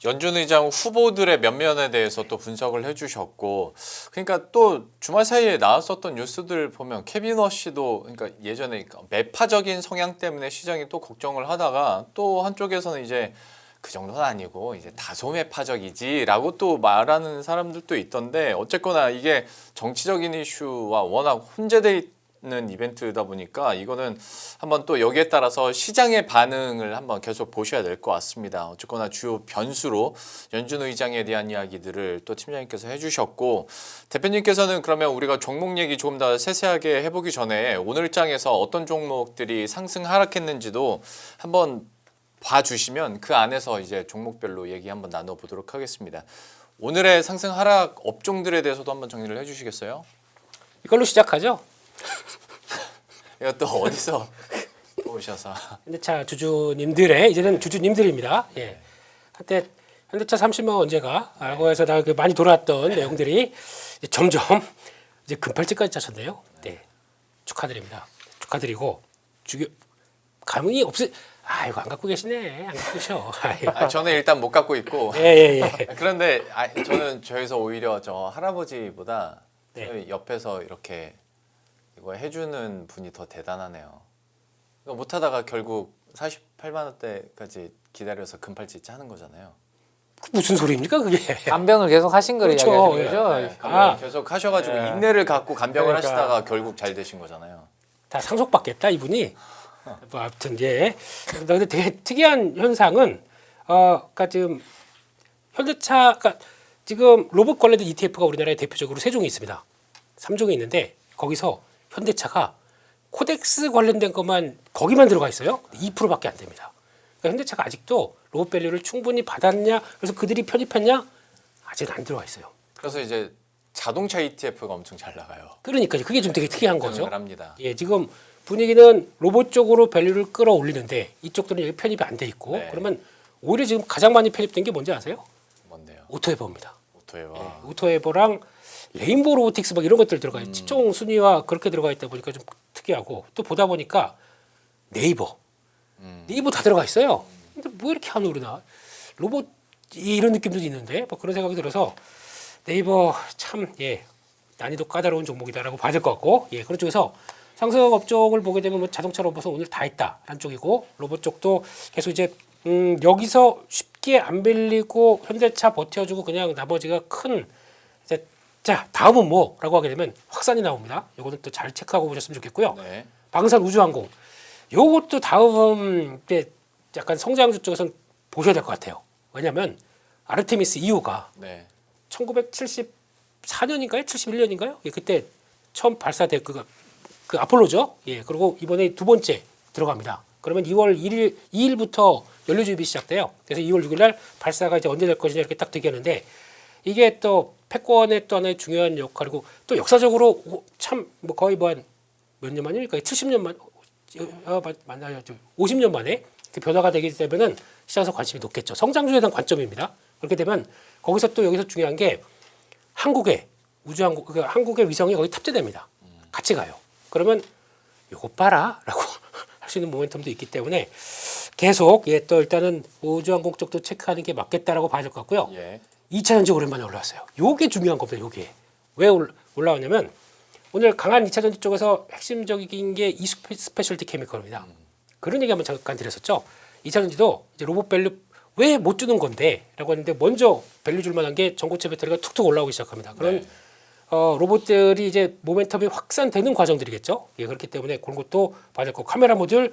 연준 의장 후보들의 면면에 대해서 또 분석을 해주셨고, 그러니까 또 주말 사이에 나왔었던 뉴스들 보면 케빈 워시도 그러니까 예전에 매파적인 성향 때문에 시장이 또 걱정을 하다가 또 한쪽에서는 이제 그 정도는 아니고 이제 다소 매파적이지라고 또 말하는 사람들도 있던데, 어쨌거나 이게 정치적인 이슈와 워낙 혼재돼 있는 이벤트다 보니까 이거는 한번 또 여기에 따라서 시장의 반응을 한번 계속 보셔야 될 것 같습니다. 어쨌거나 주요 변수로 연준 의장에 대한 이야기들을 또 팀장님께서 해주셨고, 대표님께서는 그러면 우리가 종목 얘기 조금 더 세세하게 해보기 전에 오늘 장에서 어떤 종목들이 상승 하락했는지도 한번 봐주시면 그 안에서 이제 종목별로 얘기 한번 나눠보도록 하겠습니다. 오늘의 상승 하락 업종들에 대해서도 한번 정리를 해주시겠어요? 이걸로 시작하죠. 이거 또 어디서 오셔서? 현대차 주주님들의 이제는 주주님들입니다. 예. 한때 현대차 30만 원 언제가? 라고 해서 다 많이 돌아왔던 내용들이 이제 점점 이제 금팔찌까지 짜셨네요. 네. 축하드립니다. 축하드리고 감흥이 없으. 아 이거 안 갖고 계시네. 안 갖고 계셔. 저는 일단 못 갖고 있고. 예. 그런데 저는 저에서 오히려 저 할아버지보다 네. 저희 옆에서 이렇게 이거 해주는 분이 더 대단하네요. 이거 못하다가 결국 48만 원대까지 기다려서 금팔찌 짜는 거잖아요. 무슨 소리입니까 그게? 간병을 계속 하신 걸 그렇죠. 이야기하는 거죠. 네, 간병을 계속 하셔가지고 네. 인내를 갖고 간병을 그러니까. 하시다가 결국 잘 되신 거잖아요. 다 상속받겠다 이분이. 뭐 아무튼 예. 근데 되게 특이한 현상은 그러니까 지금 현대차 그러니까 지금 로봇 관련된 ETF가 우리나라에 대표적으로 3종이 있습니다. 3종이 있는데 거기서 현대차가 코덱스 관련된 것만 거기만 들어가 있어요. 2%밖에 안 됩니다. 그러니까 현대차가 아직도 로봇 밸류를 충분히 받았냐? 그래서 그들이 편입했냐? 아직 안 들어가 있어요. 그래서 이제 자동차 ETF가 엄청 잘 나가요. 그러니까 그게 좀 되게 특이한 거죠. 합니다. 예, 지금 분위기는 로봇 쪽으로 밸류를 끌어올리는데 이쪽들은 여기 편입이 안 돼 있고 네. 그러면 오히려 지금 가장 많이 편입된 게 뭔지 아세요? 뭔데요? 오토에버입니다. 오토에버. 오토에버랑 레인보우 로보틱스 막 이런 것들 들어가 있 집중 순위와 그렇게 들어가 있다 보니까 좀 특이하고 또 보다 보니까 네이버 다 들어가 있어요. 근데 뭐 이렇게 안 오르나? 로봇 이런 느낌도 있는데 뭐 그런 생각이 들어서 네이버 참 난이도 까다로운 종목이다라고 봐야 될 것 같고 그런 쪽에서 상승 업종을 보게 되면 뭐 자동차 로봇은 오늘 다 있다 한쪽이고 로봇 쪽도 계속 이제 여기서 쉽게 안 빌리고 현대차 버텨주고 그냥 나머지가 큰 이제 자 다음은 뭐라고 하게 되면 확산이 나옵니다. 요거는 또 잘 체크하고 보셨으면 좋겠고요. 네. 방산 우주항공 요것도 다음 때 약간 성장주 쪽에서는 보셔야 될 것 같아요. 왜냐하면 아르테미스 2호가 네. 1974년인가요? 71년인가요? 그때 처음 발사된 그 아폴로죠. 그리고 이번에 두 번째 들어갑니다. 그러면 2월 2일부터 연료 주입이 시작돼요. 그래서 2월 6일 날 발사가 이제 언제 될 것이냐 이렇게 딱 되겠는데 이게 또 패권의 또 하나의 중요한 역할이고 또 역사적으로 참 뭐 거의 뭐 한 몇 년 만입니까? 70년 만 만나요. 50년 만에 그 변화가 되기 때문에는 시장에서 관심이 높겠죠. 성장주에 대한 관점입니다. 그렇게 되면 거기서 또 여기서 중요한 게 한국의 우주항공 한국의 위성이 거기 탑재됩니다. 같이 가요. 그러면 요거 봐라라고 할 수 있는 모멘텀도 있기 때문에 계속 또 일단은 우주항공 쪽도 체크하는 게 맞겠다라고 봐야 될 것 같고요. 2차 전지 오랜만에 올라왔어요. 요게 중요한 겁니다. 요게 왜 올라왔냐면 오늘 강한 2차 전지 쪽에서 핵심적인 게 이 스페셜티 케미컬입니다. 그런 얘기 한번 잠깐 드렸었죠. 2차전지도 이제 로봇 밸류 왜 못 주는 건데라고 했는데 먼저 밸류 줄 만한 게 전고체 배터리가 툭툭 올라오기 시작합니다. 그런 네. 로봇들이 이제 모멘텀이 확산되는 과정들이겠죠. 예, 그렇기 때문에 그런 것도 봐야 될 거고 카메라 모듈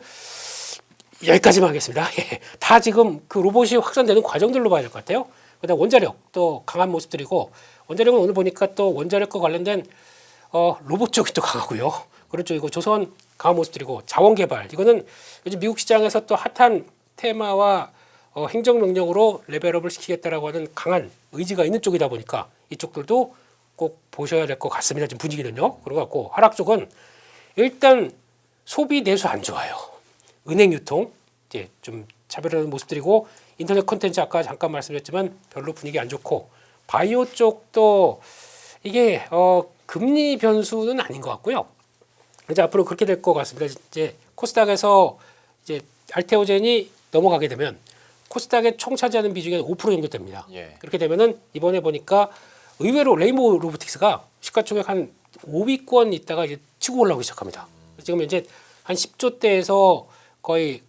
여기까지만 하겠습니다. 예, 다 지금 그 로봇이 확산되는 과정들로 봐야 될 것 같아요. 그다음 원자력 또 강한 모습들이고 원자력은 오늘 보니까 또 원자력과 관련된 로봇 쪽이 또 강하고요. 그런 쪽이고 조선 강한 모습들이고 자원 개발 이거는 요즘 미국 시장에서 또 핫한 테마와 행정명령으로 레벨업을 시키겠다라고 하는 강한 의지가 있는 쪽이다 보니까 이쪽들도 꼭 보셔야 될 것 같습니다. 지금 분위기는요. 그런 것 같고 하락 쪽은 일단 소비 내수 안 좋아요. 은행 유통 이제 좀 차별하는 모습들이고 인터넷 콘텐츠 아까 잠깐 말씀드렸지만 별로 분위기 안 좋고 바이오 쪽도 이게 금리 변수는 아닌 것 같고요. 이제 앞으로 그렇게 될 것 같습니다. 이제 코스닥에서 이제 알테오젠이 넘어가게 되면 코스닥에 총 차지하는 비중이 5% 정도 됩니다. 예. 그렇게 되면은 이번에 보니까 의외로 레인보우 로보틱스가 시가총액 한 5위권 있다가 이제 치고 올라오기 시작합니다. 지금 현재 한 10조대에서 거의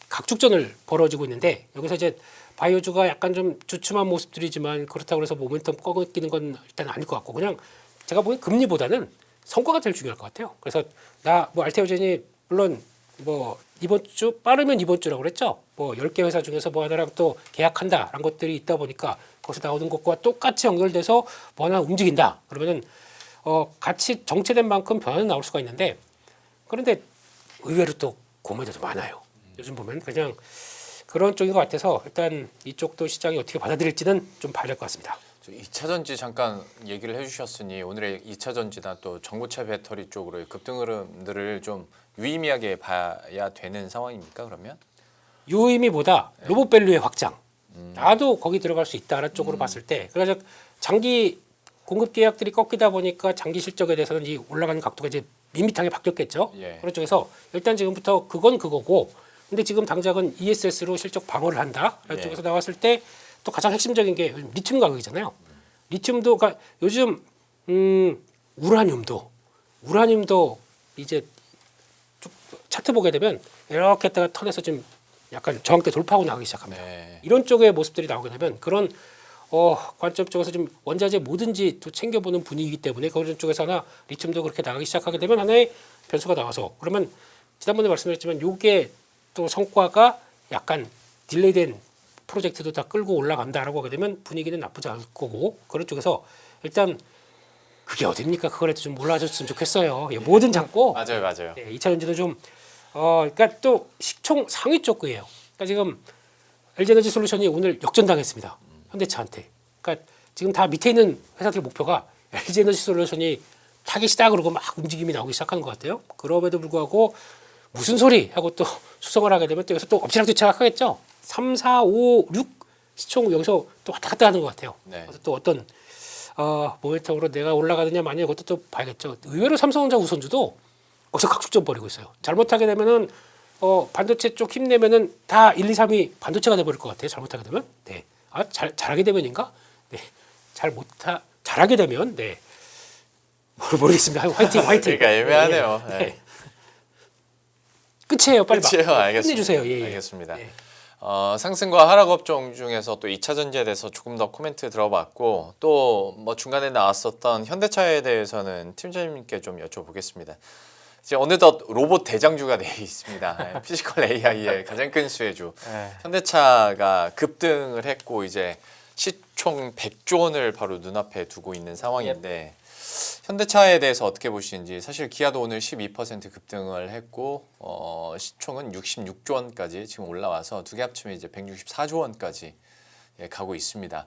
각축전을 벌어지고 있는데 여기서 이제 바이오주가 약간 좀 주춤한 모습들이지만 그렇다고 해서 모멘텀 꺾이는 건 일단 아닐 것 같고 그냥 제가 보기엔 금리보다는 성과가 제일 중요할 것 같아요. 그래서 나 뭐 알테오젠이 물론 뭐 이번 주 빠르면 이번 주라고 그랬죠. 뭐 10개 회사 중에서 뭐 하나랑 또 계약한다라는 것들이 있다 보니까 거기서 나오는 것과 똑같이 연결돼서 뭐 하나 움직인다. 그러면은 같이 정체된 만큼 변화는 나올 수가 있는데 그런데 의외로 또 고민도 많아요. 요즘 보면 그냥 그런 쪽인 것 같아서 일단 이쪽도 시장이 어떻게 받아들일지는 좀 봐야 될 것 같습니다. 2차 전지 잠깐 얘기를 해주셨으니 오늘의 2차 전지나 또 전고체 배터리 쪽으로의 급등 흐름들을 좀 유의미하게 봐야 되는 상황입니까? 그러면 유의미보다 로봇 밸류의 확장. 나도 거기 들어갈 수 있다라는 쪽으로 봤을 때 그래서 장기 공급 계약들이 꺾이다 보니까 장기 실적에 대해서는 이 올라가는 각도가 이제 밋밋하게 바뀌었겠죠. 예. 그런 쪽에서 일단 지금부터 그건 그거고 근데 지금 당장은 ESS로 실적 방어를 한다라는 예. 쪽에서 나왔을 때 또 가장 핵심적인 게 리튬 가격이잖아요. 리튬도 그러니까 요즘 우라늄도 이제 쭉 차트 보게 되면 이렇게 했다가 턴에서 좀 약간 저항대 돌파하고 나가기 시작합니다. 네. 이런 쪽의 모습들이 나오게 되면 그런 관점 쪽에서 좀 원자재 뭐든지 또 챙겨보는 분위기이기 때문에 그런 쪽에서 하나 리튬도 그렇게 나가기 시작하게 되면 하나의 변수가 나와서 그러면 지난번에 말씀드렸지만 요게 또 성과가 약간 딜레이된 프로젝트도 다 끌고 올라간다라고 하게 되면 분위기는 나쁘지 않을 거고 그런 쪽에서 일단 그게 어딥니까? 그거라도 좀 올라와줬으면 좋겠어요. 예, 뭐든 잡고 맞아요, 맞아요. 네, 2차 전지도 좀 그러니까 또 시총 상위 쪽이에요. 그러니까 지금 LG에너지 솔루션이 오늘 역전당했습니다. 현대차한테. 그러니까 지금 다 밑에 있는 회사들 목표가 LG에너지 솔루션이 타깃이다 그러고 막 움직임이 나오기 시작하는 것 같아요. 그럼에도 불구하고 무슨 소리 하고 또 수성을 하게 되면 또 여기서 또 엎치락뒤치락 하겠죠. 3, 4, 5, 6 시총 여기서 또 왔다 갔다 하는 것 같아요. 네. 그래서 또 어떤 모멘텀으로 내가 올라가느냐 마느냐 이것도 또 봐야겠죠. 의외로 삼성전자 우선주도 어디서 각축점 벌이고 있어요. 잘못하게 되면은 반도체 쪽 힘내면은 다 1, 2, 3이 반도체가 돼버릴 것 같아요. 잘못하게 되면. 네. 잘하게 되면인가? 네. 잘하게 되면 네. 모르겠습니다. 화이팅. 그러니까 애매하네요. 네. 네. 끝이에요. 빨리 끝이에요. 알겠습니다. 끝내주세요. 예. 알겠습니다. 네. 상승과 하락 업종 중에서 또 2차 전지에 대해서 조금 더 코멘트 들어봤고 또 뭐 중간에 나왔었던 현대차에 대해서는 팀장님께 좀 여쭤보겠습니다. 이제 어느덧 로봇 대장주가 돼 있습니다. 피지컬 AI의 가장 큰 수혜주. 네. 현대차가 급등을 했고 이제 시총 100조 원을 바로 눈앞에 두고 있는 상황인데 현대차에 대해서 어떻게 보시는지. 사실 기아도 오늘 12% 급등을 했고 시총은 66조 원까지 지금 올라와서 두 개 합치면 이제 164조 원까지 가고 있습니다.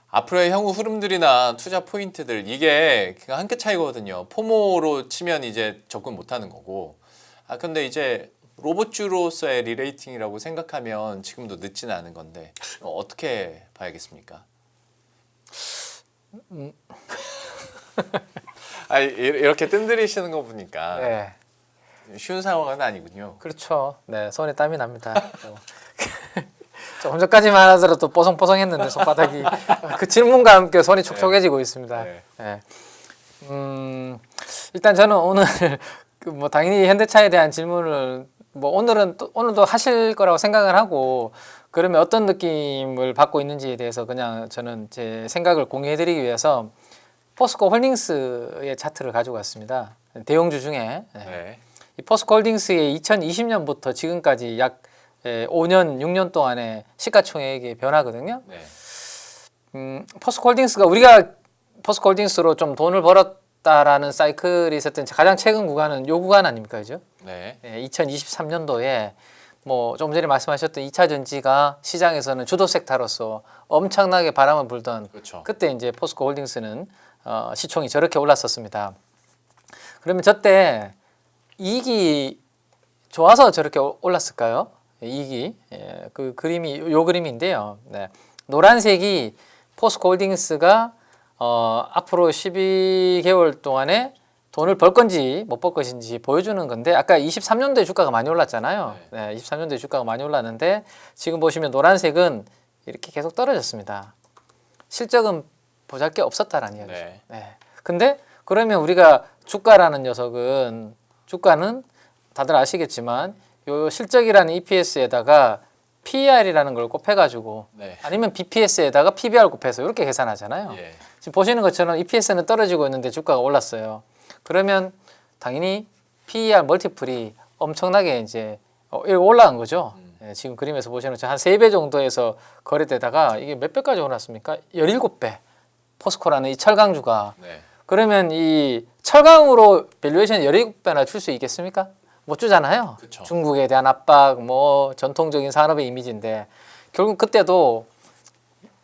앞으로의 향후 흐름들이나 투자 포인트들 이게 그냥 한 끗 차이거든요. 포모로 치면 이제 접근 못하는 거고. 근데 이제 로봇주로서의 리레이팅이라고 생각하면 지금도 늦지는 않은 건데 어떻게 봐야겠습니까? 이렇게 뜸들이시는 거 보니까 네. 쉬운 상황은 아니군요. 그렇죠. 네, 손에 땀이 납니다. 조금 전까지만 하더라도 뽀송뽀송했는데 손바닥이 그 질문과 함께 손이 촉촉해지고 있습니다. 네. 네. 일단 저는 오늘 뭐 당연히 현대차에 대한 질문을 뭐 오늘도 하실 거라고 생각을 하고 그러면 어떤 느낌을 받고 있는지에 대해서 그냥 저는 제 생각을 공유해드리기 위해서 포스코 홀딩스의 차트를 가지고 왔습니다. 대형주 중에 네. 이 포스코 홀딩스의 2020년부터 지금까지 약 5년, 6년 동안의 시가총액의 변화거든요. 네. 포스코 홀딩스가 우리가 포스코 홀딩스로 좀 돈을 벌었다라는 사이클이 있었던 가장 최근 구간은 요 구간 아닙니까, 그죠? 네. 2023년도에 뭐 좀 전에 말씀하셨던 2차 전지가 시장에서는 주도 섹터로서 엄청나게 바람을 불던 그렇죠. 그때 이제 포스코 홀딩스는 시총이 저렇게 올랐었습니다. 그러면 저때 이익이 좋아서 저렇게 올랐을까요? 이익이 그 그림이 요 그림인데요. 네. 노란색이 포스코 홀딩스가 앞으로 12개월 동안에 돈을 벌 건지 못 벌 것인지 보여주는 건데 아까 23년도에 주가가 많이 올랐잖아요. 네, 23년도에 주가가 많이 올랐는데 지금 보시면 노란색은 이렇게 계속 떨어졌습니다. 실적은 보잘 게 없었다라는 이야기죠. 네. 네. 근데 그러면 우리가 주가는 다들 아시겠지만 요 실적이라는 EPS에다가 PER이라는 걸 곱해가지고 네. 아니면 BPS에다가 PBR 곱해서 이렇게 계산하잖아요. 예. 지금 보시는 것처럼 EPS는 떨어지고 있는데 주가가 올랐어요. 그러면 당연히 PER 멀티플이 엄청나게 이제 올라간 거죠. 예, 지금 그림에서 보시는 것처럼 한 3배 정도에서 거래되다가 이게 몇 배까지 올랐습니까? 17배. 포스코라는 이 철강주가. 네. 그러면 이 철강으로 밸류에이션 17배나 줄 수 있겠습니까? 못 주잖아요. 그쵸. 중국에 대한 압박, 뭐 전통적인 산업의 이미지인데 결국 그때도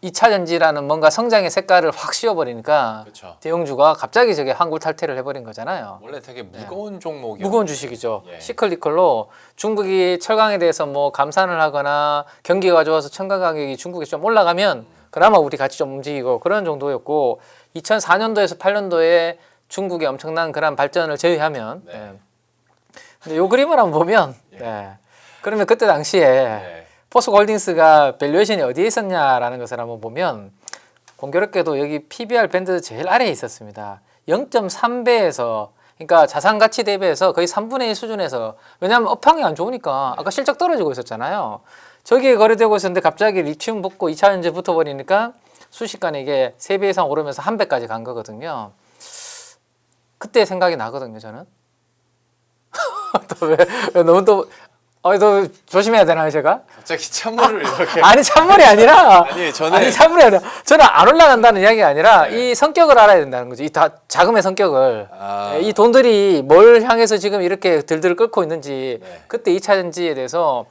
2차 전지라는 뭔가 성장의 색깔을 확 씌워버리니까 그렇죠. 대형주가 갑자기 저게 한굴 탈퇴를 해버린 거잖아요. 원래 되게 무거운 종목이 무거운 주식이죠. 예. 시클리컬로 중국이 철강에 대해서 뭐 감산을 하거나 경기가 좋아서 첨가 가격이 중국에 좀 올라가면 그나마 우리 같이 좀 움직이고 그런 정도였고 2004년도에서 8년도에 중국의 엄청난 그런 발전을 제외하면 네. 예. 근데 요 그림을 한번 보면 예. 예. 그러면 그때 당시에 네. 포스코 홀딩스가 밸류에이션이 어디에 있었냐라는 것을 한번 보면 공교롭게도 여기 PBR 밴드 제일 아래에 있었습니다. 0.3배에서 그러니까 자산 가치 대비해서 거의 3분의 1 수준에서 왜냐하면 업황이 안 좋으니까 아까 실적 떨어지고 있었잖아요. 저기에 거래되고 있었는데 갑자기 리튬 붙고 2차 전지 붙어버리니까 순식간에 이게 3배 이상 오르면서 1배까지 간 거거든요. 그때 생각이 나거든요, 저는. 또 왜 너무 또 너 조심해야 되나요, 제가? 갑자기 찬물을 이렇게 아니 찬물이 아니라 아니, 저는- 아니 찬물이 아니라 저는 안 올라간다는 이야기가 아니라 이 성격을 알아야 된다는 거죠. 이 다 자금의 성격을 아. 이 돈들이 뭘 향해서 지금 이렇게 들들 끓고 있는지 네. 그때 2차 전지에 대해서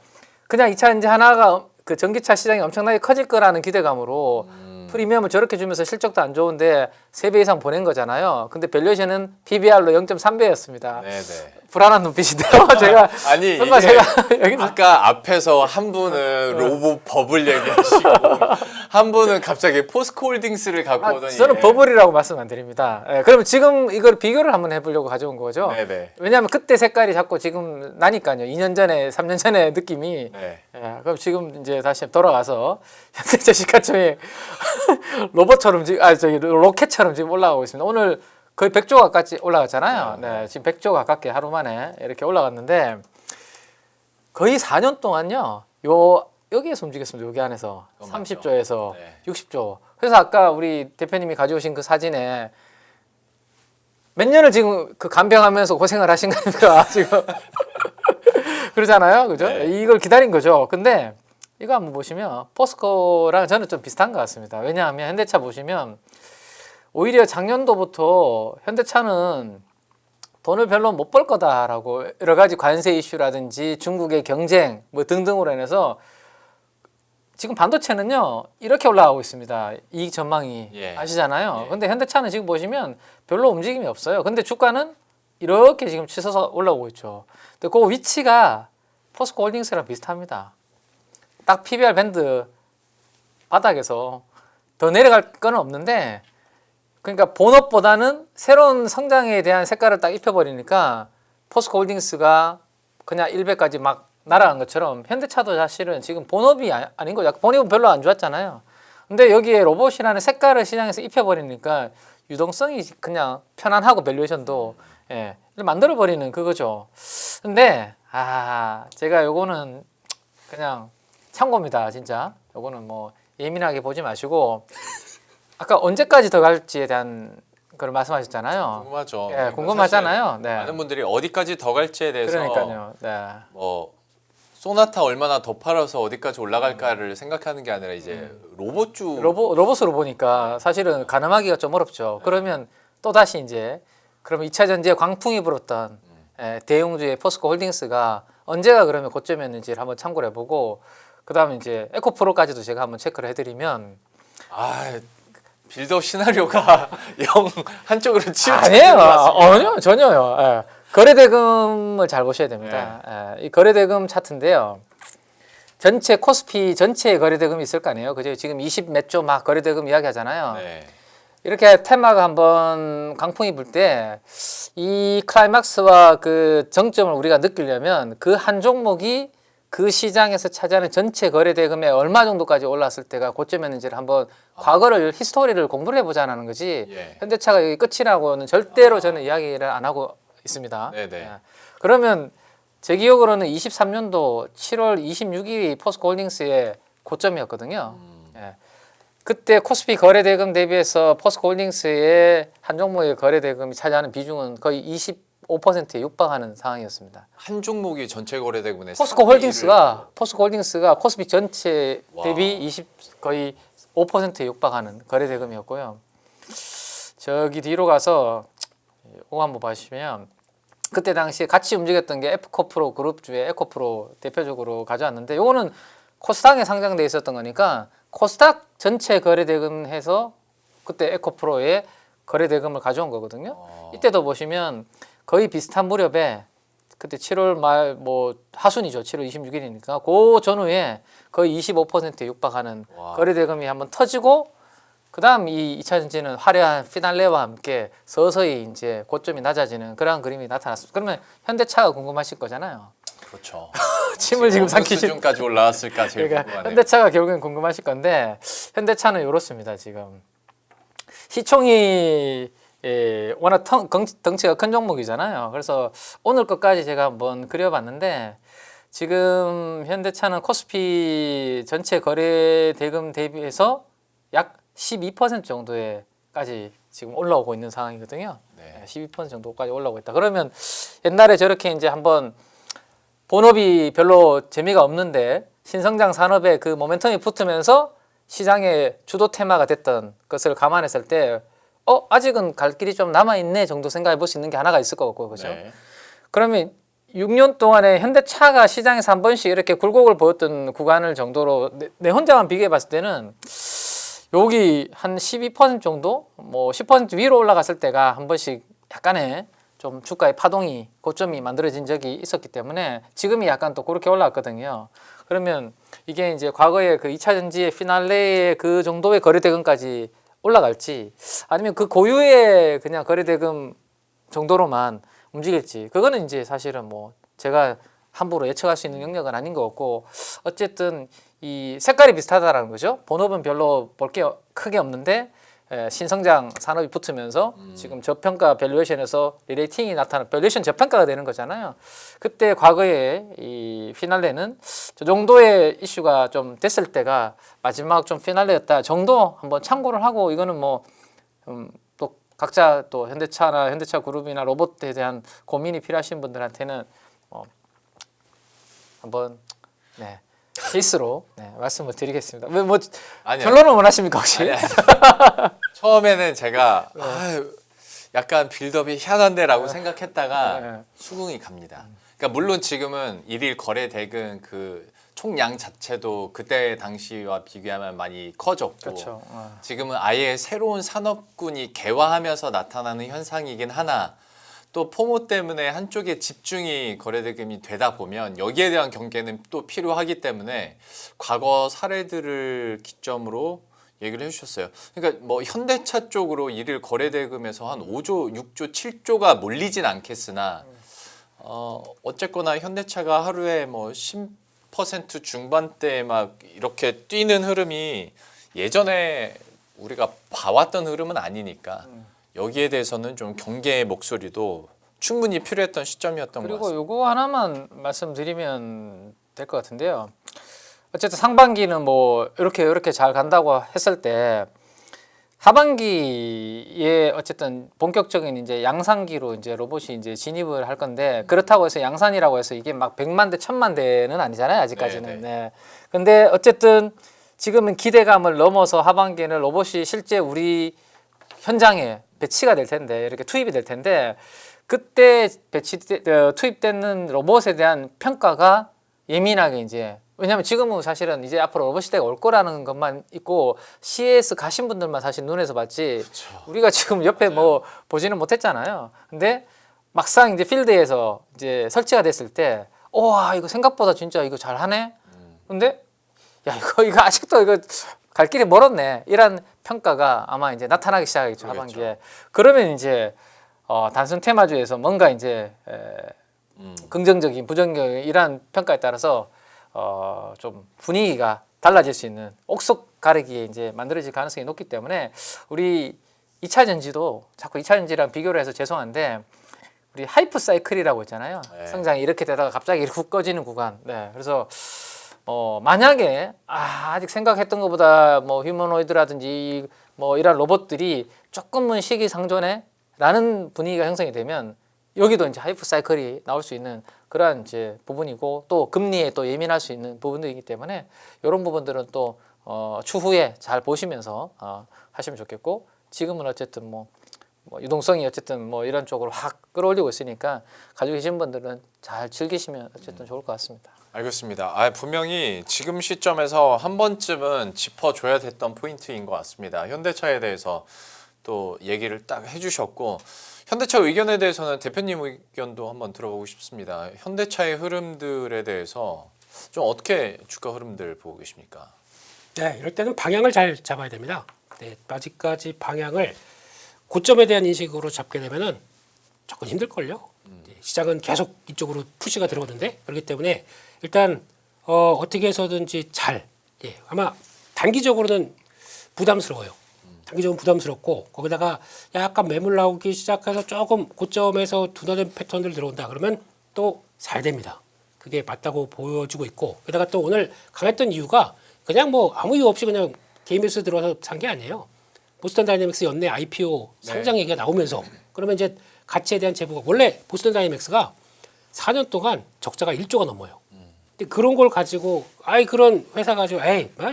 그냥 2차 전지 하나가 그 전기차 시장이 엄청나게 커질 거라는 기대감으로 프리미엄을 저렇게 주면서 실적도 안 좋은데 3배 이상 보낸 거잖아요. 근데 밸류에이션은 PBR로 0.3배였습니다. 네, 네. 불안한 눈빛인데요. 제가 아니 설마 이게 제가 여기서 아까 앞에서 한 분은 로봇 버블 얘기하시고 한 분은 갑자기 포스코홀딩스를 갖고 오더니 저는 버블이라고 말씀 안 드립니다. 예, 그러면 지금 이걸 비교를 한번 해보려고 가져온 거죠. 네네. 왜냐하면 그때 색깔이 자꾸 지금 나니까요. 2년 전에, 3년 전에 느낌이. 네. 예, 그럼 지금 이제 다시 돌아가서 현대차 시가총액 로봇처럼 지금 저기 로켓처럼 지금 올라가고 있습니다. 오늘 거의 100조 가까이 올라갔잖아요. 네, 지금 100조 가깝게 하루 만에 이렇게 올라갔는데 거의 4년 동안요. 여기에서 움직였습니다. 여기 안에서 그건 맞죠. 30조에서 네. 60조. 그래서 아까 우리 대표님이 가져오신 그 사진에 몇 년을 지금 그 간병하면서 고생을 하신 겁니까? 지금 그러잖아요, 그죠? 네. 이걸 기다린 거죠. 근데 이거 한번 보시면 포스코랑 저는 좀 비슷한 것 같습니다. 왜냐하면 현대차 보시면 오히려 작년도부터 현대차는 돈을 별로 못 벌 거다라고 여러 가지 관세 이슈라든지 중국의 경쟁 뭐 등등으로 인해서 지금 반도체는요 이렇게 올라가고 있습니다. 이익 전망이 예. 아시잖아요. 예. 근데 현대차는 지금 보시면 별로 움직임이 없어요. 근데 주가는 이렇게 지금 치솟아 올라오고 있죠. 근데 그 위치가 포스코 홀딩스랑 비슷합니다. 딱 PBR 밴드 바닥에서 더 내려갈 건 없는데 그러니까 본업보다는 새로운 성장에 대한 색깔을 딱 입혀버리니까 포스코 홀딩스가 그냥 1배까지 막 날아간 것처럼 현대차도 사실은 지금 본업이 아닌 거죠. 본업은 별로 안 좋았잖아요. 근데 여기에 로봇이라는 색깔을 시장에서 입혀버리니까 유동성이 그냥 편안하고 밸류에이션도 예, 만들어 버리는 그거죠. 근데 제가 요거는 그냥 참고입니다, 진짜. 요거는 뭐 예민하게 보지 마시고 아까 언제까지 더 갈지에 대한 걸 말씀하셨잖아요. 궁금하죠. 예, 궁금하잖아요. 사실 네. 많은 분들이 어디까지 더 갈지에 대해서 그러니까요. 네. 뭐 소나타 얼마나 더 팔아서 어디까지 올라갈까를 생각하는 게 아니라 이제 로봇주 로봇으로 보니까 사실은 가늠하기가 좀 어렵죠. 그러면 또 다시 이제 그러면 2차 전지에 광풍이 불었던 대형주의 포스코 홀딩스가 언제가 그러면 고점이었는지를 한번 참고를 해보고 그다음에 이제 에코프로까지도 제가 한번 체크를 해드리면 빌드업 시나리오가 영 한쪽으로 치우치는 아니에요. 것 같습니다. 아니요, 전혀요. 예. 거래대금을 잘 보셔야 됩니다. 이 거래대금 차트인데요. 전체 코스피 전체 거래대금이 있을 거 아니에요. 그죠? 지금 20 몇 조 막 거래대금 이야기하잖아요. 네. 이렇게 테마가 한번 강풍이 불 때 이 클라이막스와 그 정점을 우리가 느끼려면 그 한 종목이 그 시장에서 차지하는 전체 거래대금의 얼마 정도까지 올랐을 때가 고점이었는지를 한번 과거를 히스토리를 공부를 해보자는 거지. 예. 현대차가 여기 끝이라고는 절대로 저는 이야기를 안 하고 있습니다. 네네. 예. 그러면 제 기억으로는 23년도 7월 26일이 포스코홀딩스의 고점이었거든요. 예. 그때 코스피 거래대금 대비해서 포스코홀딩스의 한 종목의 거래대금이 차지하는 비중은 거의 25%에 육박하는 상황이었습니다. 한 종목이 전체 거래대금의 포스코홀딩스가 코스피 전체 와. 대비 거의 5%에 육박하는 거래대금이었고요. 저기 뒤로 가서 이거 한번 보시면 그때 당시에 같이 움직였던 게 에코프로 그룹주의 에코프로 대표적으로 가져왔는데 요거는 코스닥에 상장돼 있었던 거니까 코스닥 전체 거래대금 해서 그때 에코프로의 거래대금을 가져온 거거든요. 이때도 보시면 거의 비슷한 무렵에 그때 7월 말 뭐 하순이죠. 7월 26일이니까 그 전후에 거의 25%에 육박하는 와. 거래대금이 한번 터지고 그다음 이 2차 전지는 화려한 피날레와 함께 서서히 이제 고점이 낮아지는 그러한 그림이 나타났습니다. 그러면 현대차가 궁금하실 거잖아요. 그렇죠. 침을 지금 어느 삼키실 수준까지 올라왔을까 제일 그러니까 궁금하네요. 현대차가 결국엔 궁금하실 건데 현대차는 이렇습니다. 지금 시총이 워낙 덩치가 큰 종목이잖아요. 그래서 오늘 것까지 제가 한번 그려봤는데 지금 현대차는 코스피 전체 거래 대금 대비해서 약 12% 정도에까지 지금 올라오고 있는 상황이거든요. 네. 12% 정도까지 올라오고 있다. 그러면 옛날에 저렇게 이제 한번 본업이 별로 재미가 없는데 신성장 산업에 그 모멘텀이 붙으면서 시장의 주도 테마가 됐던 것을 감안했을 때 아직은 갈 길이 좀 남아있네 정도 생각해 볼 수 있는 게 하나가 있을 것 같고 그죠? 네. 그러면 6년 동안에 현대차가 시장에서 한 번씩 이렇게 굴곡을 보였던 구간을 정도로 내 혼자만 비교해 봤을 때는 여기 한 12% 정도 뭐 10% 위로 올라갔을 때가 한 번씩 약간의 좀 주가의 파동이 고점이 만들어진 적이 있었기 때문에 지금이 약간 또 그렇게 올라왔거든요. 그러면 이게 이제 과거에 그 2차 전지의 피날레의 그 정도의 거래대금까지 올라갈지 아니면 그 고유의 그냥 거래대금 정도로만 움직일지 그거는 이제 사실은 뭐 제가 함부로 예측할 수 있는 영역은 아닌 것 같고 어쨌든 이 색깔이 비슷하다라는 거죠. 본업은 별로 볼 게 크게 없는데 신성장 산업이 붙으면서 지금 저평가 밸류에이션에서 리레이팅이 나타나는 밸류에이션 저평가가 되는 거잖아요. 그때 과거에 이 피날레는 저 정도의 이슈가 좀 됐을 때가 마지막 좀 피날레였다 정도 한번 참고를 하고 이거는 뭐 또 각자 또 현대차나 현대차 그룹이나 로봇에 대한 고민이 필요하신 분들한테는 한번 케이스로 말씀을 드리겠습니다. 뭐 아니요. 결론은 원하십니까 혹시? 아니. 처음에는 제가 약간 빌드업이 희한한데라고 생각했다가 네. 수긍이 갑니다. 그러니까 물론 지금은 일일 거래 대금 그 총량 자체도 그때 당시와 비교하면 많이 커졌고 그렇죠. 지금은 아예 새로운 산업군이 개화하면서 나타나는 현상이긴 하나 또 포모 때문에 한쪽에 집중이 거래대금이 되다 보면 여기에 대한 경계는 또 필요하기 때문에 과거 사례들을 기점으로 얘기를 해주셨어요. 그러니까 뭐 현대차 쪽으로 일일 거래대금에서 한 5조, 6조, 7조가 몰리진 않겠으나 어쨌거나 현대차가 하루에 뭐 10% 중반대 막 이렇게 뛰는 흐름이 예전에 우리가 봐왔던 흐름은 아니니까 여기에 대해서는 좀 경계의 목소리도 충분히 필요했던 시점이었던 것 그리고 같습니다. 요거 하나만 말씀드리면 될 것 같은데요. 어쨌든 상반기는 뭐 이렇게 잘 간다고 했을 때 하반기에 어쨌든 본격적인 이제 양산기로 이제 로봇이 이제 진입을 할 건데 그렇다고 해서 양산이라고 해서 이게 막 100만 대, 1000만 대는 아니잖아요. 아직까지는. 네. 근데 어쨌든 지금은 기대감을 넘어서 하반기에는 로봇이 실제 우리 현장에 배치가 될 텐데 이렇게 투입이 될 텐데 그때 투입되는 로봇에 대한 평가가 예민하게 이제 왜냐하면 지금은 사실은 이제 앞으로 로봇 시대가 올 거라는 것만 있고 CES 가신 분들만 사실 눈에서 봤지 우리가 지금 옆에 뭐 보지는 못했잖아요. 근데 막상 이제 필드에서 이제 설치가 됐을 때, 와 이거 생각보다 진짜 이거 잘하네. 근데 야 이거 아직도 이거 갈 길이 멀었네. 이런 평가가 아마 이제 나타나기 시작하겠죠 하반기에. 그러면 이제 단순 테마주에서 뭔가 이제 긍정적인, 부정적인 이러한 평가에 따라서 좀 분위기가 달라질 수 있는 옥석 가리기에 이제 만들어질 가능성이 높기 때문에 우리 2차 전지도 자꾸 2차 전지랑 비교를 해서 죄송한데 우리 하이프 사이클이라고 있잖아요. 네. 성장이 이렇게 되다가 갑자기 이렇게 훅 꺼지는 구간. 네. 그래서 만약에 아직 생각했던 것보다 뭐 휴머노이드라든지 뭐 이런 로봇들이 조금은 시기상존해 라는 분위기가 형성이 되면 여기도 이제 하이프 사이클이 나올 수 있는 그러한 이제 부분이고 또 금리에 또 예민할 수 있는 부분들이기 때문에 이런 부분들은 또 추후에 잘 보시면서 하시면 좋겠고 지금은 어쨌든 뭐 유동성이 어쨌든 뭐 이런 쪽으로 확 끌어올리고 있으니까 가지고 계신 분들은 잘 즐기시면 어쨌든 좋을 것 같습니다. 알겠습니다. 분명히 지금 시점에서 한 번쯤은 짚어줘야 됐던 포인트인 것 같습니다. 현대차에 대해서 또 얘기를 딱 해주셨고 현대차 의견에 대해서는 대표님 의견도 한번 들어보고 싶습니다. 현대차의 흐름들에 대해서 좀 어떻게 주가 흐름들 보고 계십니까? 네, 이럴 때는 방향을 잘 잡아야 됩니다. 네, 아직까지 방향을 고점에 대한 인식으로 잡게 되면은 조금 힘들걸요. 시장은 계속 이쪽으로 푸시가 들어오는데 그렇기 때문에 일단 어떻게 해서든지 아마 단기적으로는 부담스러워요. 단기적으로 부담스럽고 거기다가 약간 매물 나오기 시작해서 조금 고점에서 둔화된 패턴들 들어온다 그러면 또 사야 됩니다. 그게 맞다고 보여주고 있고 게다가 또 오늘 강했던 이유가 그냥 뭐 아무 이유 없이 그냥 개인매수 들어와서 산 게 아니에요. 보스턴 다이내믹스 연내 IPO 상장 얘기가 나오면서 그러면 이제 가치에 대한 제보가 원래 보스턴 다이내믹스가 4년 동안 적자가 1조가 넘어요. 근데 그런 걸 가지고 그런 회사 가지고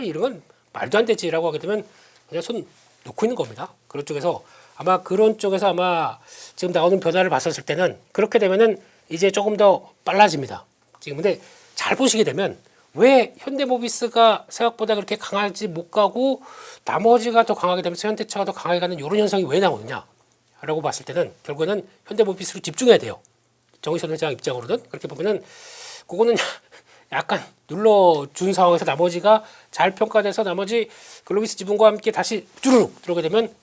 이런 건 말도 안 되지라고 하게 되면 그냥 손 놓고 있는 겁니다. 그런 쪽에서 아마 그런 쪽에서 아마 지금 나오는 변화를 봤었을 때는 그렇게 되면은 이제 조금 더 빨라집니다. 지금 근데 잘 보시게 되면 왜 현대모비스가 생각보다 그렇게 강하지 못 가고 나머지가 더 강하게 되면서 현대차가 더 강하게 가는 이런 현상이 왜 나오느냐라고 봤을 때는 결국에는 현대모비스로 집중해야 돼요. 정의선 회장 입장으로는 그렇게 보면은 그거는 약간 눌러준 상황에서 나머지가 잘 평가돼서 나머지 글로비스 지분과 함께 다시 쭈르륵 들어오게 되면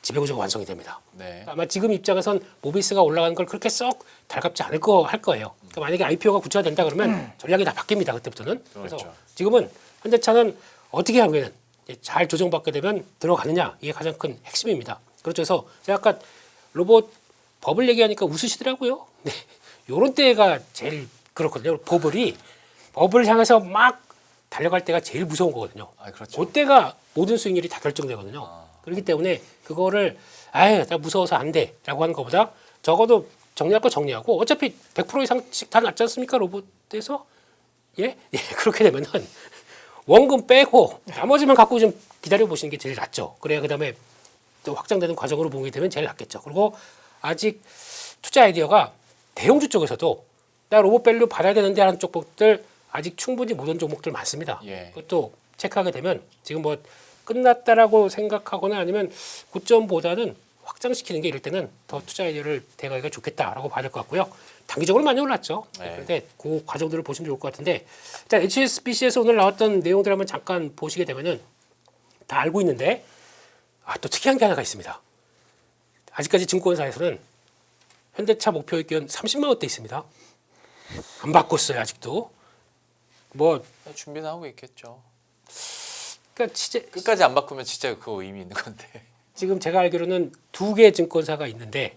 지배구조가 완성이 됩니다. 네. 아마 지금 입장에선 모비스가 올라가는 걸 그렇게 썩 달갑지 않을 할 거예요. 그러니까 만약에 IPO가 구체화된다 그러면 전략이 다 바뀝니다. 그때부터는. 그래서 그렇죠. 지금은 현대차는 어떻게 하면 잘 조정받게 되면 들어가느냐 이게 가장 큰 핵심입니다. 그렇죠. 그래서 제가 아까 로봇 버블 얘기하니까 웃으시더라고요. 네. 요런 때가 제일 그렇거든요. 버블을 향해서 막 달려갈 때가 제일 무서운 거거든요. 그렇죠. 그때가 모든 수익률이 다 결정되거든요. 그렇기 때문에 그거를 나 무서워서 안 돼라고 하는 것보다 적어도 정리할 거 정리하고 어차피 100% 이상씩 다 났지 않습니까? 로봇에서 그렇게 되면은 원금 빼고 나머지만 갖고 좀 기다려 보시는 게 제일 낫죠. 그래야 그다음에 또 확장되는 과정으로 보게 되면 제일 낫겠죠. 그리고 아직 투자 아이디어가 대형주 쪽에서도 나 로봇 밸류 받아야 되는데 하는 쪽들 아직 충분히 못 온 종목들 많습니다. 그것도 체크하게 되면 지금 뭐 끝났다라고 생각하거나 아니면 고점보다는 확장시키는 게 이럴 때는 더 투자 아이디어를 대가기가 좋겠다라고 봐야 될 것 같고요. 단기적으로 많이 올랐죠. 그런데 그 과정들을 보시면 좋을 것 같은데 일단 HSBC에서 오늘 나왔던 내용들 한번 잠깐 보시게 되면은 다 알고 있는데 또 특이한 게 하나가 있습니다. 아직까지 증권사에서는 현대차 목표 의견 30만 원대 있습니다. 안 바꿨어요 아직도. 뭐 준비는 하고 있겠죠. 그러니까 진짜 끝까지 안 바꾸면 진짜 그거 의미 있는 건데. 지금 제가 알기로는 2개 증권사가 있는데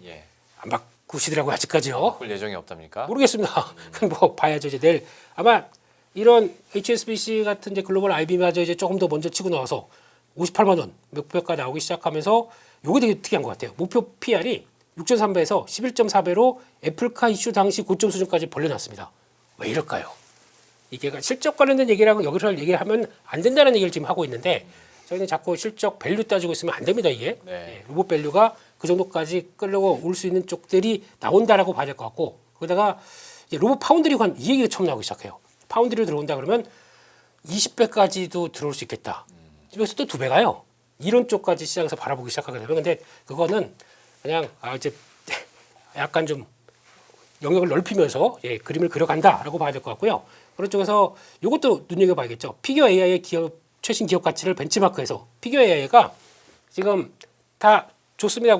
구시더라고요 아직까지요. 바꿀 예정이 없답니까? 모르겠습니다. 그럼 뭐 봐야죠. 이제 내일 아마 이런 HSBC 같은 이제 글로벌 IB마저 이제 조금 더 먼저 치고 나와서 58만 원 목표가 나오기 시작하면서 요게 되게 특이한 것 같아요. 목표 PR이 6.3배에서 11.4배로 애플카 이슈 당시 고점 수준까지 벌려놨습니다. 왜 이럴까요? 이게 실적 관련된 얘기라고 여기서 얘기를 하면 안 된다는 얘기를 지금 하고 있는데 저희는 자꾸 실적 밸류 따지고 있으면 안 됩니다. 이게 네. 로봇 밸류가 그 정도까지 끌려고 올 수 있는 쪽들이 나온다라고 봐야 될 것 같고 거기다가 이제 로봇 파운드리 관 이 얘기가 처음 나오기 시작해요. 파운드리로 들어온다 그러면 20배까지도 들어올 수 있겠다. 여기서 또 2배가요. 이런 쪽까지 시장에서 바라보기 시작하게 되면 근데 그거는 그냥 이제 약간 좀 영역을 넓히면서 그림을 그려간다라고 봐야 될 것 같고요. 그런 쪽에서 이것도 눈여겨봐야겠죠. 피겨 AI의 기업 최신 기업 가치를 벤치마크해서 피겨 AI가 지금 다 좋습니다.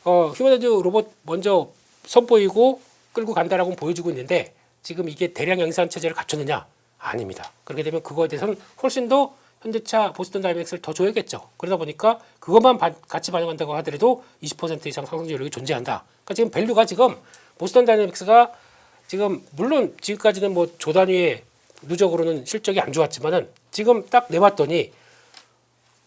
휴머노이드 로봇 먼저 선보이고 끌고 간다라고 보여주고 있는데 지금 이게 대량 양산 체제를 갖췄느냐? 아닙니다. 그렇게 되면 그거에 대해서는 훨씬 더 현대차 보스턴 다이내믹스를 더 줘야겠죠. 그러다 보니까 그것만 같이 반영한다고 하더라도 20% 이상 상승 여력이 존재한다. 그러니까 지금 밸류가 지금 보스턴 다이내믹스가 지금 물론 지금까지는 뭐 조 단위의 누적으로는 실적이 안 좋았지만은 지금 딱 내봤더니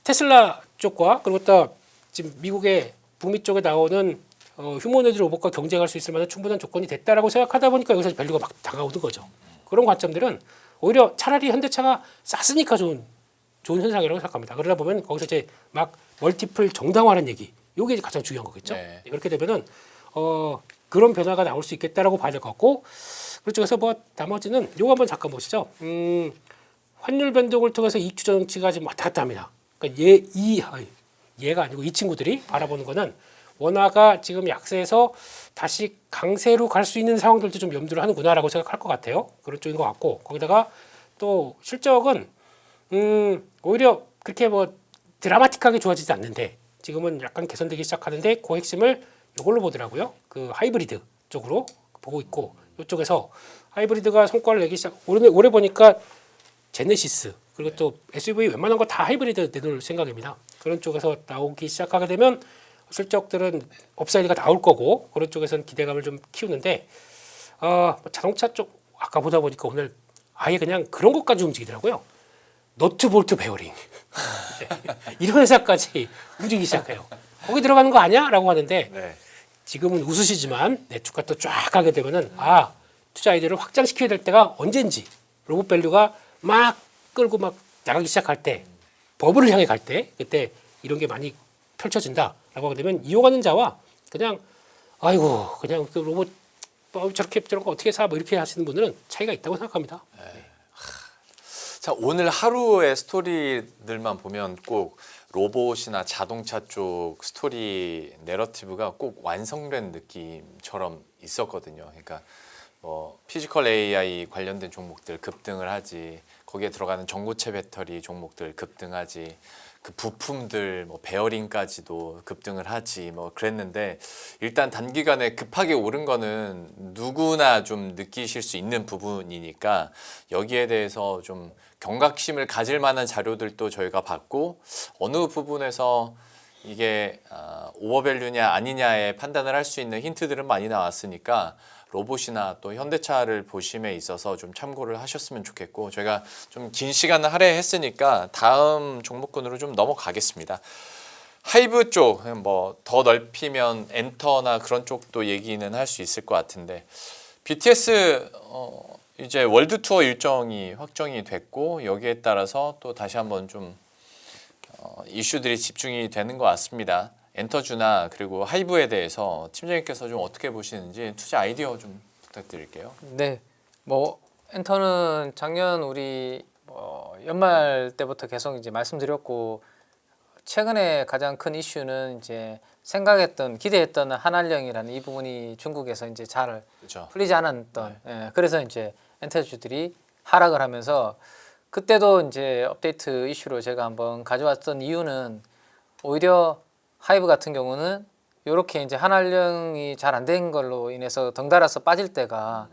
테슬라 쪽과 그리고 또 지금 미국의 북미 쪽에 나오는 휴머노이드 로봇과 경쟁할 수 있을 만한 충분한 조건이 됐다라고 생각하다 보니까 여기서 밸류가 막 다가오는 거죠. 그런 관점들은 오히려 차라리 현대차가 쌌으니까 좋은 현상이라고 생각합니다. 그러다 보면 거기서 이제 막 멀티플 정당화하는 얘기, 이게 가장 중요한 거겠죠. 네. 그렇게 되면은 그런 변화가 나올 수 있겠다라고 봐야 될 것 같고, 그쪽에서 뭐 나머지는 요거 한번 잠깐 보시죠. 환율 변동을 통해서 이익 추정 정치가 지금 왔다 갔다 합니다. 그러니까 얘가 아니고 이 친구들이 바라보는 거는 원화가 지금 약세에서 다시 강세로 갈 수 있는 상황들도 좀 염두를 하는구나라고 생각할 것 같아요. 그런 쪽인 것 같고 거기다가 또 실적은 오히려 그렇게 뭐 드라마틱하게 좋아지지 않는데 지금은 약간 개선되기 시작하는데 그 핵심을 이걸로 보더라고요. 그 하이브리드 쪽으로 보고 있고 이쪽에서 하이브리드가 성과를 내기 시작. 올해 보니까 제네시스 그리고 또 SUV 웬만한 거 다 하이브리드 내놓을 생각입니다. 그런 쪽에서 나오기 시작하게 되면 실적들은 업사이드가 나올 거고 그런 쪽에서는 기대감을 좀 키우는데 자동차 쪽 아까 보다 보니까 오늘 아예 그냥 그런 것까지 움직이더라고요. 너트 볼트 베어링 이런 회사까지 움직이기 시작해요. 거기 들어가는 거 아니야? 라고 하는데 네. 지금은 웃으시지만 주가 또 쫙 가게 되면은 투자 아이디어를 확장시켜야 될 때가 언젠지 로봇 밸류가 막 끌고 막 나가기 시작할 때 버블을 향해 갈 때 그때 이런 게 많이 펼쳐진다라고 하게 되면 이용하는 자와 그냥 아이고 그냥 그 로봇 저렇게 저런 거 어떻게 사 뭐 이렇게 하시는 분들은 차이가 있다고 생각합니다. 자, 오늘 하루의 스토리들만 보면 꼭 로봇이나 자동차 쪽 스토리 내러티브가 꼭 완성된 느낌처럼 있었거든요. 그러니까 뭐 피지컬 AI 관련된 종목들 급등을 하지, 거기에 들어가는 전고체 배터리 종목들 급등하지, 그 부품들 뭐 베어링까지도 급등을 하지 뭐 그랬는데 일단 단기간에 급하게 오른 거는 누구나 좀 느끼실 수 있는 부분이니까 여기에 대해서 좀 경각심을 가질 만한 자료들도 저희가 봤고 어느 부분에서 이게 오버밸류냐 아니냐의 판단을 할 수 있는 힌트들은 많이 나왔으니까 로봇이나 또 현대차를 보심에 있어서 좀 참고를 하셨으면 좋겠고 저희가 좀 긴 시간을 할애했으니까 다음 종목군으로 좀 넘어가겠습니다. 하이브 쪽 뭐 더 넓히면 엔터나 그런 쪽도 얘기는 할 수 있을 것 같은데 BTS 이제 월드 투어 일정이 확정이 됐고 여기에 따라서 또 다시 한번 좀 이슈들이 집중이 되는 것 같습니다. 엔터주나 그리고 하이브에 대해서 팀장님께서 좀 어떻게 보시는지 투자 아이디어 좀 부탁드릴게요. 네, 뭐 엔터는 작년 우리 연말 때부터 계속 이제 말씀드렸고 최근에 가장 큰 이슈는 이제 생각했던 기대했던 한한령이라는 이 부분이 중국에서 이제 잘 그렇죠. 풀리지 않았던 그래서 이제 엔터주들이 하락을 하면서 그때도 이제 업데이트 이슈로 제가 한번 가져왔던 이유는 오히려 하이브 같은 경우는 이렇게 이제 한한령이 잘 안 된 걸로 인해서 덩달아서 빠질 때가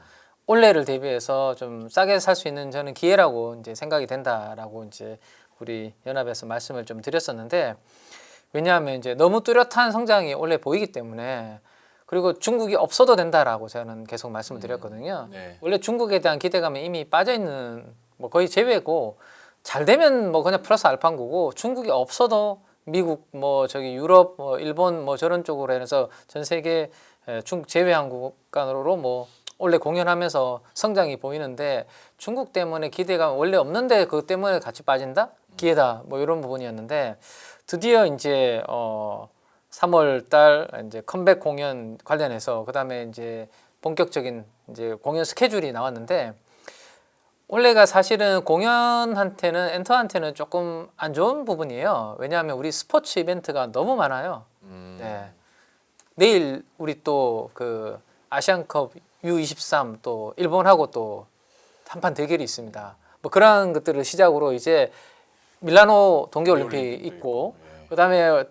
올해를 대비해서 좀 싸게 살 수 있는 저는 기회라고 이제 생각이 된다라고 이제 우리 연합에서 말씀을 좀 드렸었는데 왜냐하면 이제 너무 뚜렷한 성장이 올해 보이기 때문에 그리고 중국이 없어도 된다라고 저는 계속 말씀을 드렸거든요. 네. 원래 중국에 대한 기대감이 이미 빠져 있는 뭐 거의 제외고 잘 되면 뭐 그냥 플러스 알파인 거고 중국이 없어도 미국 뭐 저기 유럽 뭐 일본 뭐 저런 쪽으로 해서 전 세계 중국 제외한 국가로 뭐 원래 공연하면서 성장이 보이는데 중국 때문에 기대감 원래 없는데 그것 때문에 같이 빠진다? 기회다 뭐 이런 부분이었는데 드디어 이제 3월 달 이제 컴백 공연 관련해서 그다음에 이제 본격적인 이제 공연 스케줄이 나왔는데 원래가 사실은 공연한테는 엔터한테는 조금 안 좋은 부분이에요. 왜냐하면 우리 스포츠 이벤트가 너무 많아요. 네. 내일 우리 또 그 아시안컵 U23 또 일본하고 또 한판 대결이 있습니다. 뭐 그러한 것들을 시작으로 이제 밀라노 동계올림픽 있고 그다음에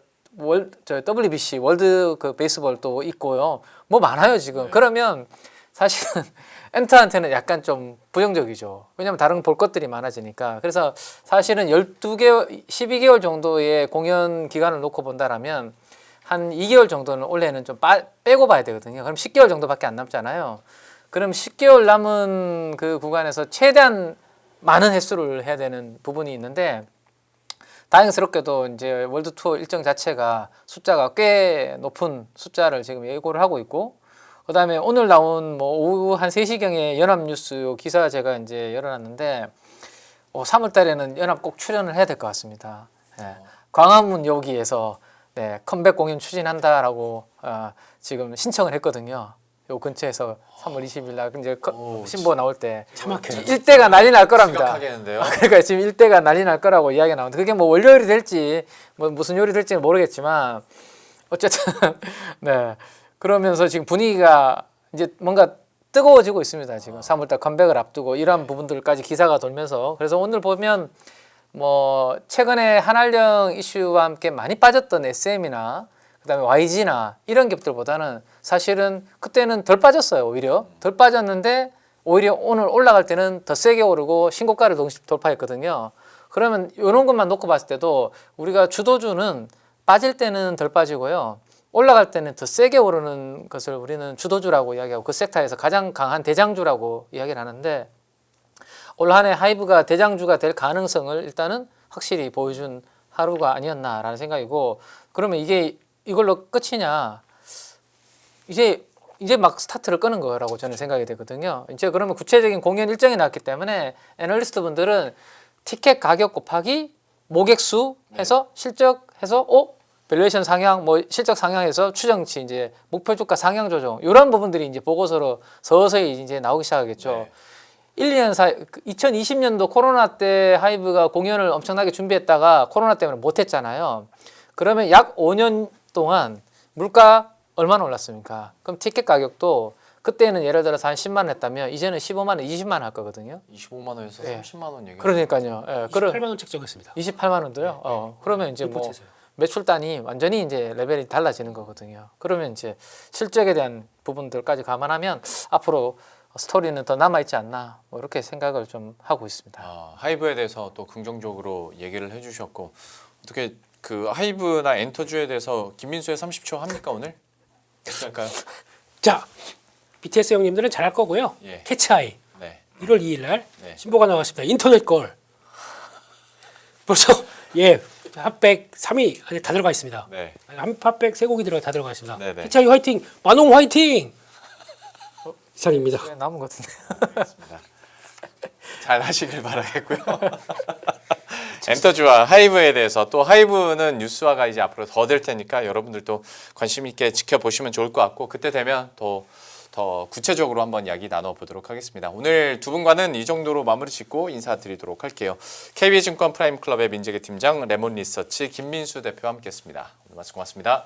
저 WBC 월드 그 베이스볼 또 있고요. 뭐 많아요 지금. 그러면 사실은 엔터한테는 약간 좀 부정적이죠. 왜냐하면 다른 볼 것들이 많아지니까. 그래서 사실은 12개월, 12개월 정도의 공연 기간을 놓고 본다라면 한 2개월 정도는 올해는 좀 빼고 봐야 되거든요. 그럼 10개월 정도밖에 안 남잖아요. 그럼 10개월 남은 그 구간에서 최대한 많은 횟수를 해야 되는 부분이 있는데 다행스럽게도 이제 월드 투어 일정 자체가 숫자가 꽤 높은 숫자를 지금 예고를 하고 있고 그다음에 오늘 나온 뭐 오후 한 3시경에 연합뉴스 기사 제가 이제 열어놨는데 3월 달에는 연합 꼭 출연을 해야 될 것 같습니다. 네. 광화문 여기에서 네, 컴백 공연 추진한다라고 지금 신청을 했거든요. 요 근처에서 3월 20일 날 이제 신보 나올 때 일대가 난리 날 거랍니다. 심각하겠는데요? 그러니까 지금 일대가 난리 날 거라고 이야기가 나오는데 그게 뭐 월요일이 될지 뭐 무슨 요일이 될지는 모르겠지만 어쨌든 네. 그러면서 지금 분위기가 이제 뭔가 뜨거워지고 있습니다. 지금 3월달 컴백을 앞두고 이러한 부분들까지 기사가 돌면서 그래서 오늘 보면 뭐 최근에 한알령 이슈와 함께 많이 빠졌던 SM이나 그다음에 YG나 이런 기업들보다는 사실은 그때는 덜 빠졌어요. 오히려 덜 빠졌는데 오히려 오늘 올라갈 때는 더 세게 오르고 신고가를 동시 돌파했거든요. 그러면 이런 것만 놓고 봤을 때도 우리가 주도주는 빠질 때는 덜 빠지고요. 올라갈 때는 더 세게 오르는 것을 우리는 주도주라고 이야기하고 그 섹터에서 가장 강한 대장주라고 이야기를 하는데 올 한 해 하이브가 대장주가 될 가능성을 일단은 확실히 보여준 하루가 아니었나라는 생각이고 그러면 이게 이걸로 끝이냐 이제 막 스타트를 끄는 거라고 저는 생각이 되거든요. 이제 그러면 구체적인 공연 일정이 나왔기 때문에 애널리스트 분들은 티켓 가격 곱하기 모객수 해서 실적해서 밸류에이션 상향, 뭐 실적 상향해서 추정치 이제 목표 주가 상향 조정 이런 부분들이 이제 보고서로 서서히 이제 나오기 시작하겠죠. 네. 1년 사이 2020년도 코로나 때 하이브가 공연을 엄청나게 준비했다가 코로나 때문에 못했잖아요. 그러면 약 5년 동안 물가 얼마나 올랐습니까? 그럼 티켓 가격도 그때는 예를 들어서 한 10만 원 했다면 이제는 15만 원, 20만 원 할 거거든요. 25만 원에서 네. 30만 원 얘기. 그러니까요. 예, 28만 원 책정했습니다. 28만 원도요. 그러면 이제 뭐 리포트에서요. 매출 단위 완전히 이제 레벨이 달라지는 거거든요. 그러면 이제 실적에 대한 부분들까지 감안하면 앞으로 스토리는 더 남아 있지 않나 뭐 이렇게 생각을 좀 하고 있습니다. 하이브에 대해서 또 긍정적으로 얘기를 해주셨고 어떻게 그 하이브나 엔터주에 대해서 김민수의 30초 합니까 오늘? 어떻게 할까요? 자, BTS 형님들은 잘할 거고요. 예. 캐치아이 네. 1월 2일 날 네. 신보가 나왔습니다. 인터넷 걸. 벌써 핫백 3위 안에 다 들어가 있습니다. 네. 핫백 3곡이 다 들어가 있습니다. 네네. 캐치아이 화이팅! 만홍 화이팅! 이상입니다. 네, 남은 것 같은데. 알겠습니다. 잘 하시길 바라겠고요. 엔터주와 하이브에 대해서 또 하이브는 뉴스화가 이제 앞으로 더 될 테니까 여러분들도 관심 있게 지켜보시면 좋을 것 같고 그때 되면 더 구체적으로 한번 이야기 나눠보도록 하겠습니다. 오늘 두 분과는 이 정도로 마무리 짓고 인사드리도록 할게요. KB증권 프라임클럽의 민재계 팀장 레몬 리서치 김민수 대표와 함께했습니다. 오늘 말씀 고맙습니다.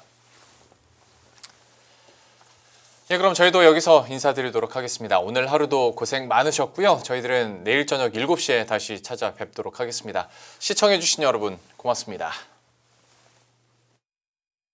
예, 그럼 저희도 여기서 인사드리도록 하겠습니다. 오늘 하루도 고생 많으셨고요. 저희들은 내일 저녁 7시에 다시 찾아뵙도록 하겠습니다. 시청해주신 여러분 고맙습니다.